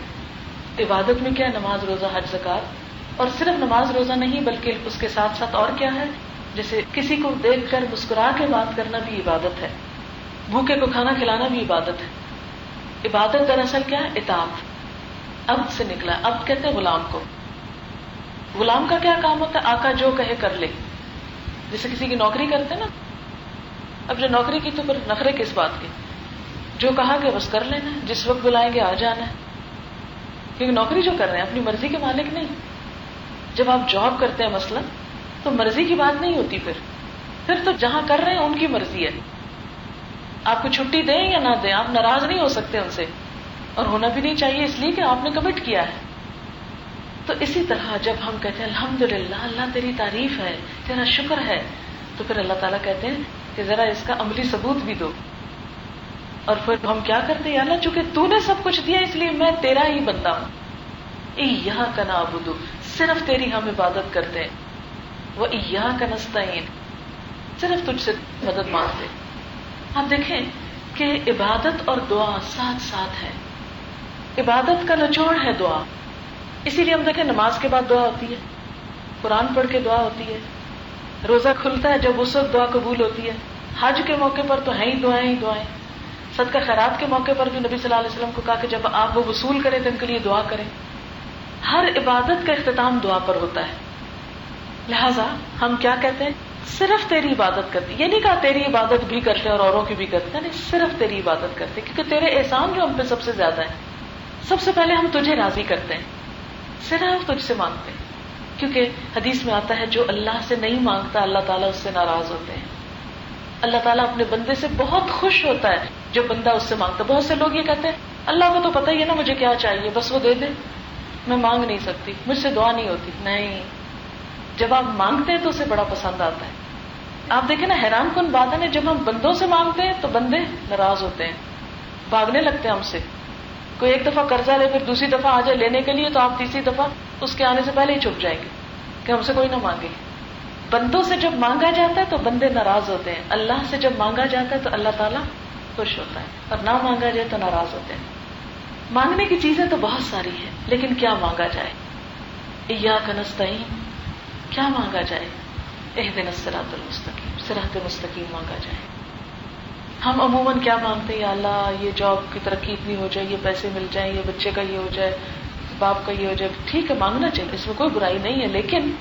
عبادت میں کیا؟ نماز، روزہ، حج، زکات. اور صرف نماز روزہ نہیں بلکہ اس کے ساتھ ساتھ اور کیا ہے؟ جیسے کسی کو دیکھ کر مسکرا کے بات کرنا بھی عبادت ہے، بھوکے کو کھانا کھلانا بھی عبادت ہے. عبادت دراصل کیا ہے؟ اطاعت. عبد سے نکلا، عبد کہتے ہیں غلام کو. غلام کا کیا کام ہوتا ہے؟ آقا جو کہے کر لے. جیسے کسی کی نوکری کرتے ہیں نا، اب جو نوکری کی تو پھر نخرے کس بات کے، جو کہا کہ بس کر لینا ہے، جس وقت بلائیں گے آ جانا ہے، کیونکہ نوکری جو کر رہے ہیں اپنی مرضی کے مالک نہیں. جب آپ جاب کرتے ہیں مثلا تو مرضی کی بات نہیں ہوتی، پھر تو جہاں کر رہے ہیں ان کی مرضی ہے. آپ کو چھٹی دیں یا نہ دیں آپ ناراض نہیں ہو سکتے ان سے، اور ہونا بھی نہیں چاہیے اس لیے کہ آپ نے کمٹ کیا ہے. تو اسی طرح جب ہم کہتے ہیں الحمدللہ، اللہ تیری تعریف ہے، تیرا شکر ہے، تو پھر اللہ تعالیٰ کہتے ہیں کہ ذرا اس کا عملی ثبوت بھی دو. اور پھر ہم کیا کرتے ہیں؟ یا اللہ چونکہ تو نے سب کچھ دیا اس لیے میں تیرا ہی بندہ ہوں. ایاک نعبد، صرف تیری ہم عبادت کرتے ہیں. وایاک نستعین، صرف تجھ سے مدد مانگتے. آپ دیکھیں کہ عبادت اور دعا ساتھ ساتھ ہے. عبادت کا نچوڑ ہے دعا. اسی لیے ہم دیکھیں نماز کے بعد دعا ہوتی ہے، قرآن پڑھ کے دعا ہوتی ہے، روزہ کھلتا ہے جب اس وقت دعا قبول ہوتی ہے، حج کے موقع پر تو ہیں ہی دعائیں ہی دعائیں. صدقہ خیرات کے موقع پر بھی نبی صلی اللہ علیہ وسلم کو کہا کہ جب آپ وہ وصول کریں تو ان کے لیے دعا کریں. ہر عبادت کا اختتام دعا پر ہوتا ہے. لہذا ہم کیا کہتے ہیں؟ صرف تیری عبادت کرتے. یہ نہیں کہا تیری عبادت بھی کرتے اور اوروں کی بھی کرتے، نہیں، صرف تیری عبادت کرتے، کیونکہ تیرے احسان جو ہم پہ سب سے زیادہ ہے. سب سے پہلے ہم تجھے راضی کرتے ہیں. صرف تجھ سے مانگتے ہیں. کیونکہ حدیث میں آتا ہے جو اللہ سے نہیں مانگتا اللہ تعالیٰ اس سے ناراض ہوتے ہیں. اللہ تعالیٰ اپنے بندے سے بہت خوش ہوتا ہے جو بندہ اس سے مانگتا. بہت سے لوگ یہ کہتے ہیں اللہ کو تو پتہ ہی ہے نا مجھے کیا چاہیے، بس وہ دے دے، میں مانگ نہیں سکتی، مجھ سے دعا نہیں ہوتی. نہیں، جب آپ مانگتے ہیں تو اسے بڑا پسند آتا ہے. آپ دیکھیں نا، حیران کن بات ہے نا، جب ہم بندوں سے مانگتے ہیں تو بندے ناراض ہوتے ہیں، بھاگنے لگتے ہیں ہم سے. کوئی ایک دفعہ قرضہ لے پھر دوسری دفعہ آ جائے لینے کے لیے تو آپ تیسری دفعہ اس کے آنے سے پہلے ہی چھپ جائیں گے کہ ہم سے کوئی نہ مانگے. بندوں سے جب مانگا جاتا ہے تو بندے ناراض ہوتے ہیں. اللہ سے جب مانگا جاتا ہے تو اللہ تعالیٰ خوش ہوتا ہے، اور نہ مانگا جائے تو ناراض ہوتے ہیں. مانگنے کی چیزیں تو بہت ساری ہیں، لیکن کیا مانگا جائے؟ ایاک نستعین، کیا مانگا جائے؟ اہدنا الصراط المستقیم، صراط مستقیم مانگا جائے. ہم عموماً کیا مانگتے ہیں؟ یا اللہ یہ جاب کی ترقی اتنی ہو جائے، یہ پیسے مل جائیں، یہ بچے کا یہ ہو جائے، باپ کا یہ ہو جائے. ٹھیک ہے، مانگنا چاہیے، اس میں کوئی برائی نہیں ہے، لیکن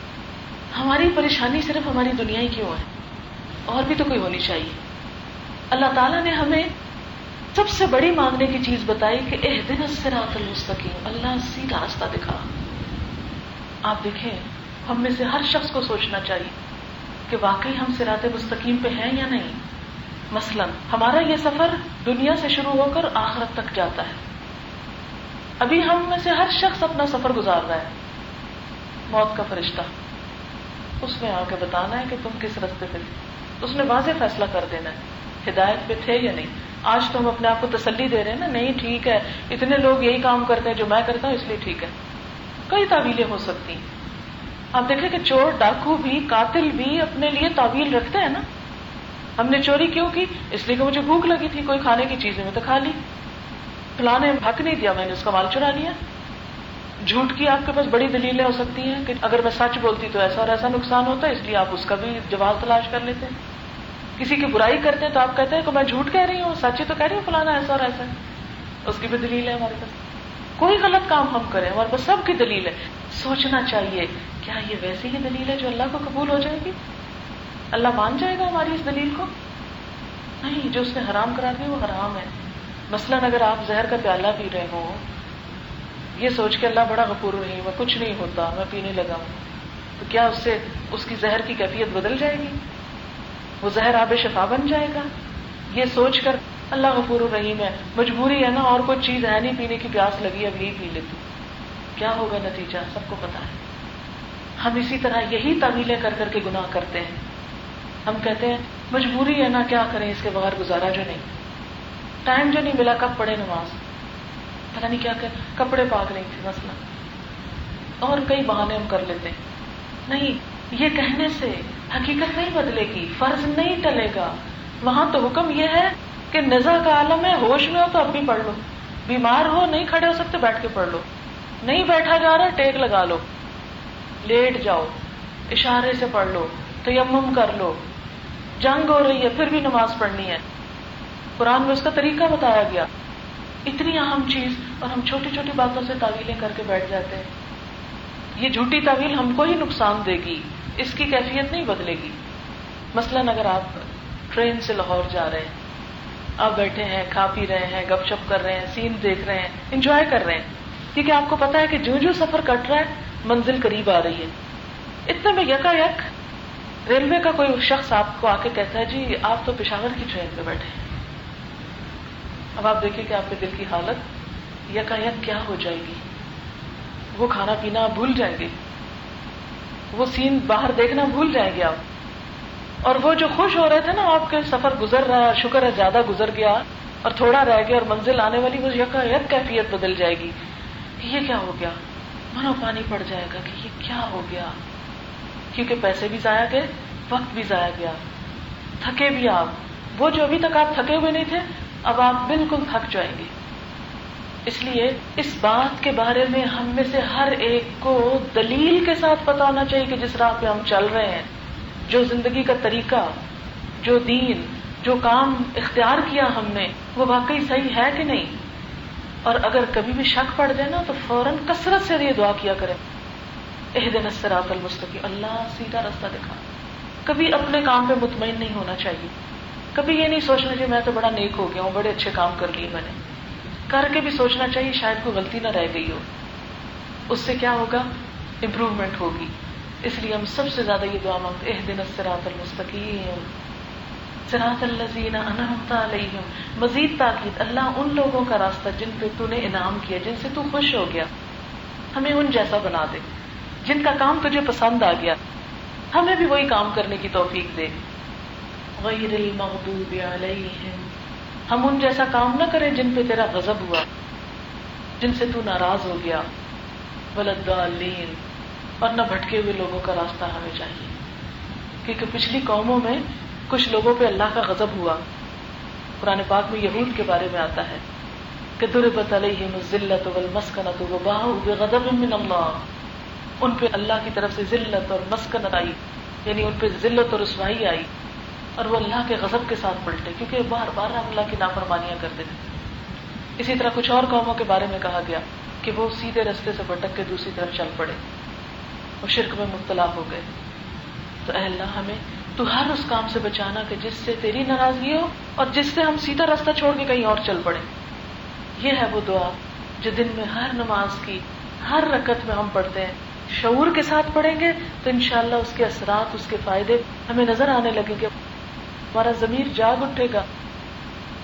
ہماری پریشانی صرف ہماری دنیا ہی کیوں ہے؟ اور بھی تو کوئی ہونی چاہیے. اللہ تعالیٰ نے ہمیں سب سے بڑی مانگنے کی چیز بتائی کہ اہدنا الصراط المستقیم، اللہ سیدھا راستہ دکھا. آپ دیکھیں، ہم میں سے ہر شخص کو سوچنا چاہیے کہ واقعی ہم صراط مستقیم پہ ہیں یا نہیں. مثلا ہمارا یہ سفر دنیا سے شروع ہو کر آخرت تک جاتا ہے. ابھی ہم میں سے ہر شخص اپنا سفر گزار رہا ہے. موت کا فرشتہ اس نے آ کے بتانا ہے کہ تم کس راستے پہ، اس نے واضح فیصلہ کر دینا ہے ہدایت پہ تھے یا نہیں. آج تو ہم اپنے آپ کو تسلی دے رہے ہیں نا، نہیں ٹھیک ہے، اتنے لوگ یہی کام کرتے ہیں جو میں کرتا ہوں اس لیے ٹھیک ہے. کئی تعویلیں ہو سکتی ہیں. آپ دیکھیں کہ چور ڈاکو بھی قاتل بھی اپنے لیے تعویل رکھتے ہیں نا. ہم نے چوری کیوں کی؟ اس لیے کہ مجھے بھوک لگی تھی، کوئی کھانے کی چیز میں تو کھا لی. فلاں نے حق نہیں دیا، میں نے اس کا مال چرا لیا. جھوٹ کی آپ کے پاس بڑی دلیلیں ہو سکتی ہیں کہ اگر میں سچ بولتی تو ایسا اور ایسا نقصان ہوتا ہے، اس لیے آپ اس کا بھی جواب تلاش کر لیتے ہیں. کسی کی برائی کرتے ہیں تو آپ کہتے ہیں کہ میں جھوٹ کہہ رہی ہوں، سچ ہی تو کہہ رہی ہوں، فلانا ایسا اور ایسا ہے، اس کی بھی دلیل ہے ہمارے پاس. کوئی غلط کام ہم کریں ہمارے پاس سب کی دلیل ہے. سوچنا چاہیے کیا یہ ویسی ہی دلیل ہے جو اللہ کو قبول ہو جائے گی؟ اللہ مان جائے گا ہماری اس دلیل کو؟ نہیں، جو اس نے حرام قرار دیا وہ حرام ہے. مثلاً اگر آپ زہر کا پیالہ پی رہے ہو، یہ سوچ کے اللہ بڑا غفور رحیم ہے، کچھ نہیں ہوتا، میں پینے لگا ہوں، تو کیا اس سے اس کی زہر کی کیفیت بدل جائے گی؟ وہ زہر آب شفا بن جائے گا؟ یہ سوچ کر اللہ غفور الرحیم ہے، مجبوری ہے نا، اور کوئی چیز ہے نہیں، پینے کی پیاس لگی اب یہی پی لیتی، کیا ہوگا نتیجہ سب کو پتا ہے. ہم اسی طرح یہی تعویلیں کر کر کے گناہ کرتے ہیں. ہم کہتے ہیں مجبوری ہے نا، کیا کریں، اس کے بغیر گزارا جو نہیں، ٹائم جو نہیں ملا، کب پڑھے نماز، پتہ نہیں کیا کہ کپڑے پاک نہیں تھے مثلا، اور کئی بہانے ہم کر لیتے ہیں. نہیں، یہ کہنے سے حقیقت نہیں بدلے گی، فرض نہیں ٹلے گا. وہاں تو حکم یہ ہے کہ نزع کا عالم ہے، ہوش میں ہو تو اب بھی پڑھ لو، بیمار ہو نہیں کھڑے ہو سکتے بیٹھ کے پڑھ لو، نہیں بیٹھا جا رہا ٹیک لگا لو، لیٹ جاؤ، اشارے سے پڑھ لو، تیمم کر لو. جنگ ہو رہی ہے پھر بھی نماز پڑھنی ہے، قرآن میں اس کا طریقہ بتایا گیا. اتنی اہم چیز، اور ہم چھوٹی چھوٹی باتوں سے تعویلیں کر کے بیٹھ جاتے ہیں. یہ جھوٹی تعویل ہم کو ہی نقصان دے گی، اس کی کیفیت نہیں بدلے گی. مثلاً اگر آپ ٹرین سے لاہور جا رہے ہیں، آپ بیٹھے ہیں، کھا پی رہے ہیں، گپ شپ کر رہے ہیں، سین دیکھ رہے ہیں، انجوائے کر رہے ہیں، کیونکہ آپ کو پتا ہے کہ جو سفر کٹ رہا ہے منزل قریب آ رہی ہے. اتنے میں یکا یک ریلوے کا کوئی شخص آپ کو آ کے کہتا ہے جی آپ تو پشاور کی ٹرین پہ بیٹھے ہیں. اب آپ دیکھیں کہ آپ کے دل کی حالت یکا یک کیا ہو جائے گی. وہ کھانا پینا آپ بھول جائیں گے، وہ سین باہر دیکھنا بھول جائیں گے آپ. اور وہ جو خوش ہو رہے تھے نا آپ کے سفر گزر رہا ہے، شکر ہے زیادہ گزر گیا اور تھوڑا رہ گیا اور منزل آنے والی، وہ یکا یک کیفیت بدل جائے گی کہ یہ کیا ہو گیا، منو پانی پڑ جائے گا کہ یہ کیا ہو گیا. کیونکہ پیسے بھی ضائع گئے، وقت بھی ضائع گیا، تھکے بھی آپ. وہ جو ابھی تک آپ تھکے ہوئے نہیں تھے اب آپ بالکل تھک جائیں گے. اس لیے اس بات کے بارے میں ہم میں سے ہر ایک کو دلیل کے ساتھ پتا ہونا چاہیے کہ جس راہ پہ ہم چل رہے ہیں، جو زندگی کا طریقہ، جو دین، جو کام اختیار کیا ہم نے، وہ واقعی صحیح ہے کہ نہیں. اور اگر کبھی بھی شک پڑ جائے نا تو فوراً کثرت سے یہ دعا کیا کریں، اہدنا الصراط المستقیم، اللہ سیدھا راستہ دکھا. کبھی اپنے کام پہ مطمئن نہیں ہونا چاہیے، کبھی یہ نہیں سوچنا چاہیے میں تو بڑا نیک ہو گیا ہوں، بڑے اچھے کام کر لیے میں نے. کر کے بھی سوچنا چاہیے شاید کوئی غلطی نہ رہ گئی ہو. اس سے کیا ہوگا؟ امپروومنٹ ہوگی. اس لیے ہم سب سے زیادہ یہ دعا مانگتے ہیں اہدنا الصراط المستقیم صراط الذین انعمت علیہم. مزید تاکید اللہ ان لوگوں کا راستہ جن پہ تو نے انعام کیا، جن سے تو خوش ہو گیا، ہمیں ان جیسا بنا دے. جن کا کام تجھے پسند آ گیا ہمیں بھی وہی کام کرنے کی توفیق دے. غیر المغضوب علیہم، ہم ان جیسا کام نہ کریں جن پہ تیرا غضب ہوا، جن سے تو ناراض ہو گیا. ولا الضالین، اور نہ بھٹکے ہوئے لوگوں کا راستہ ہمیں چاہیے، کیونکہ پچھلی قوموں میں کچھ لوگوں پہ اللہ کا غضب ہوا. قرآن پاک میں یہود کے بارے میں آتا ہے کہ ضربت علیہم الذلۃ والمسکنۃ وباءوا بغضب من اللہ. ان پہ اللہ کی طرف سے ذلت اور مسکنت آئی، یعنی ان پہ ذلت اور رسوائی آئی، اور وہ اللہ کے غضب کے ساتھ پلٹے کیونکہ بار بار اللہ کی نافرمانیاں کرتے تھے. اسی طرح کچھ اور قوموں کے بارے میں کہا گیا کہ وہ سیدھے رستے سے بھٹک کے دوسری طرف چل پڑے، وہ شرک میں مبتلا ہو گئے. تو اے اللہ ہمیں تو ہر اس کام سے بچانا کہ جس سے تیری ناراضگی ہو اور جس سے ہم سیدھا راستہ چھوڑ کے کہیں اور چل پڑیں. یہ ہے وہ دعا جو دن میں ہر نماز کی ہر رکعت میں ہم پڑھتے ہیں. شعور کے ساتھ پڑھیں گے تو انشاءاللہ اس کے اثرات، اس کے فائدے ہمیں نظر آنے لگیں گے. ہمارا ضمیر جاگ اٹھے گا،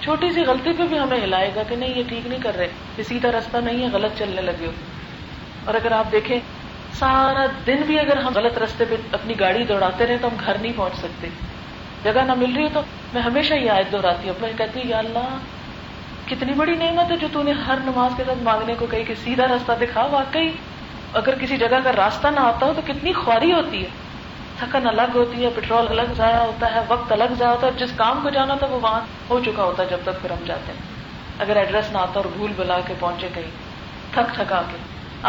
چھوٹی سی غلطی پہ بھی ہمیں ہلائے گا کہ نہیں یہ ٹھیک نہیں کر رہے، یہ سیدھا راستہ نہیں ہے، غلط چلنے لگے ہو. اور اگر آپ دیکھیں سارا دن بھی اگر ہم غلط راستے پہ اپنی گاڑی دوڑاتے رہے تو ہم گھر نہیں پہنچ سکتے. جگہ نہ مل رہی ہے تو میں ہمیشہ یہ آیت دہراتی ہوں، میں کہتی ہوں یا اللہ کتنی بڑی نعمت ہے جو تو نے ہر نماز کے ساتھ مانگنے کو کہی کہ سیدھا راستہ دکھا. واقعی اگر کسی جگہ کا راستہ نہ آتا ہو تو کتنی خواری ہوتی ہے، تھکن الگ ہوتی ہے، پیٹرول الگ ضائع ہوتا ہے، وقت الگ ضائع ہوتا ہے. جس کام کو جانا تھا وہ وہاں ہو چکا ہوتا ہے جب تک پھر ہم جاتے ہیں. اگر ایڈریس نہ آتا اور بھول بلا کے پہنچے کہیں تھک تھکا کے،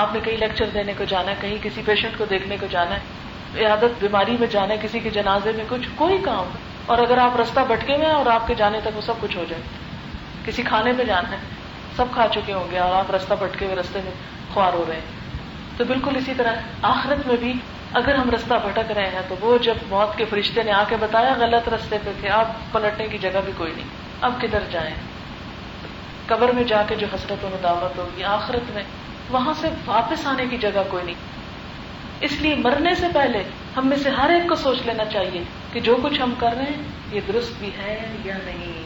آپ نے کہیں لیکچر دینے کو جانا ہے، کہیں کسی پیشنٹ کو دیکھنے کو جانا ہے، عیادت بیماری میں جانا ہے، کسی کے جنازے میں، کچھ کوئی کام، اور اگر آپ راستہ بھٹکے ہوئے ہیں اور آپ کے جانے تک وہ سب کچھ ہو جائے. کسی کھانے پہ جانا ہے، سب کھا چکے ہوں گے اور آپ راستہ بھٹکے ہوئے راستے میں خوار ہو رہے ہیں. تو بالکل اسی طرح آخرت میں بھی اگر ہم راستہ بھٹک رہے ہیں تو وہ جب موت کے فرشتے نے آ کے بتایا غلط راستے پہ تھے، آپ پلٹنے کی جگہ بھی کوئی نہیں، اب کدھر جائیں. قبر میں جا کے جو حسرت و ندامت ہوگی، آخرت میں وہاں سے واپس آنے کی جگہ کوئی نہیں. اس لیے مرنے سے پہلے ہم میں سے ہر ایک کو سوچ لینا چاہیے کہ جو کچھ ہم کر رہے ہیں یہ درست بھی ہے یا نہیں.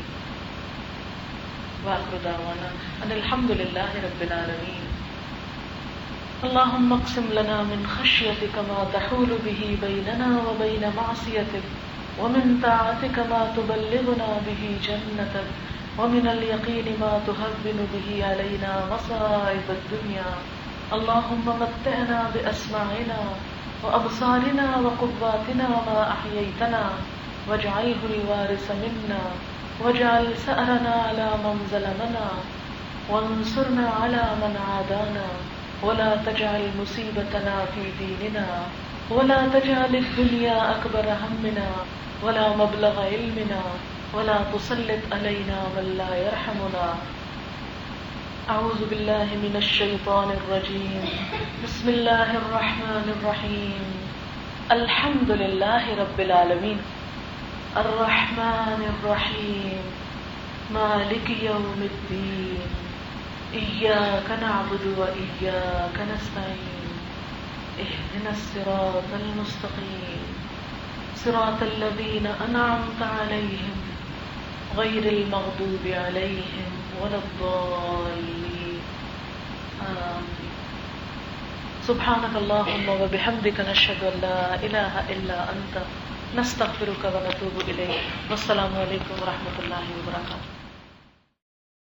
وآخر دعوانا ان الحمد للہ رب العالمین. اللهم اقسم لنا من خشيتك ما تحول به بيننا وبين معصيتك ومن طاعتك ما تبلغنا به جنتك ومن اليقين ما تهون به علينا مصائب الدنيا. اللهم متعنا بأسماعنا وأبصارنا وقواتنا ما أحييتنا واجعله الوارث منا واجعل ثأرنا على من ظلمنا وانصرنا على من عادانا ولا تجعل مصيبتنا في ديننا ولا تجعل الدنيا أكبر همنا ولا مبلغ علمنا ولا تسلط علينا من لا يرحمنا. أعوذ بالله من الشيطان الرجيم. بسم الله الرحمن الرحيم. الحمد لله رب العالمين الرحمن الرحيم مالك يوم الدين إياك نعبد وإياك نستعين اهدنا الصراط المستقيم صراط الذين أنعمت عليهم غير المغضوب عليهم ولا الضالين آمين. سبحانك اللهم وبحمدك نشهد أن لا إله إلا أنت نستغفرك ونتوب إليك. والسلام عليكم ورحمة الله وبركاته.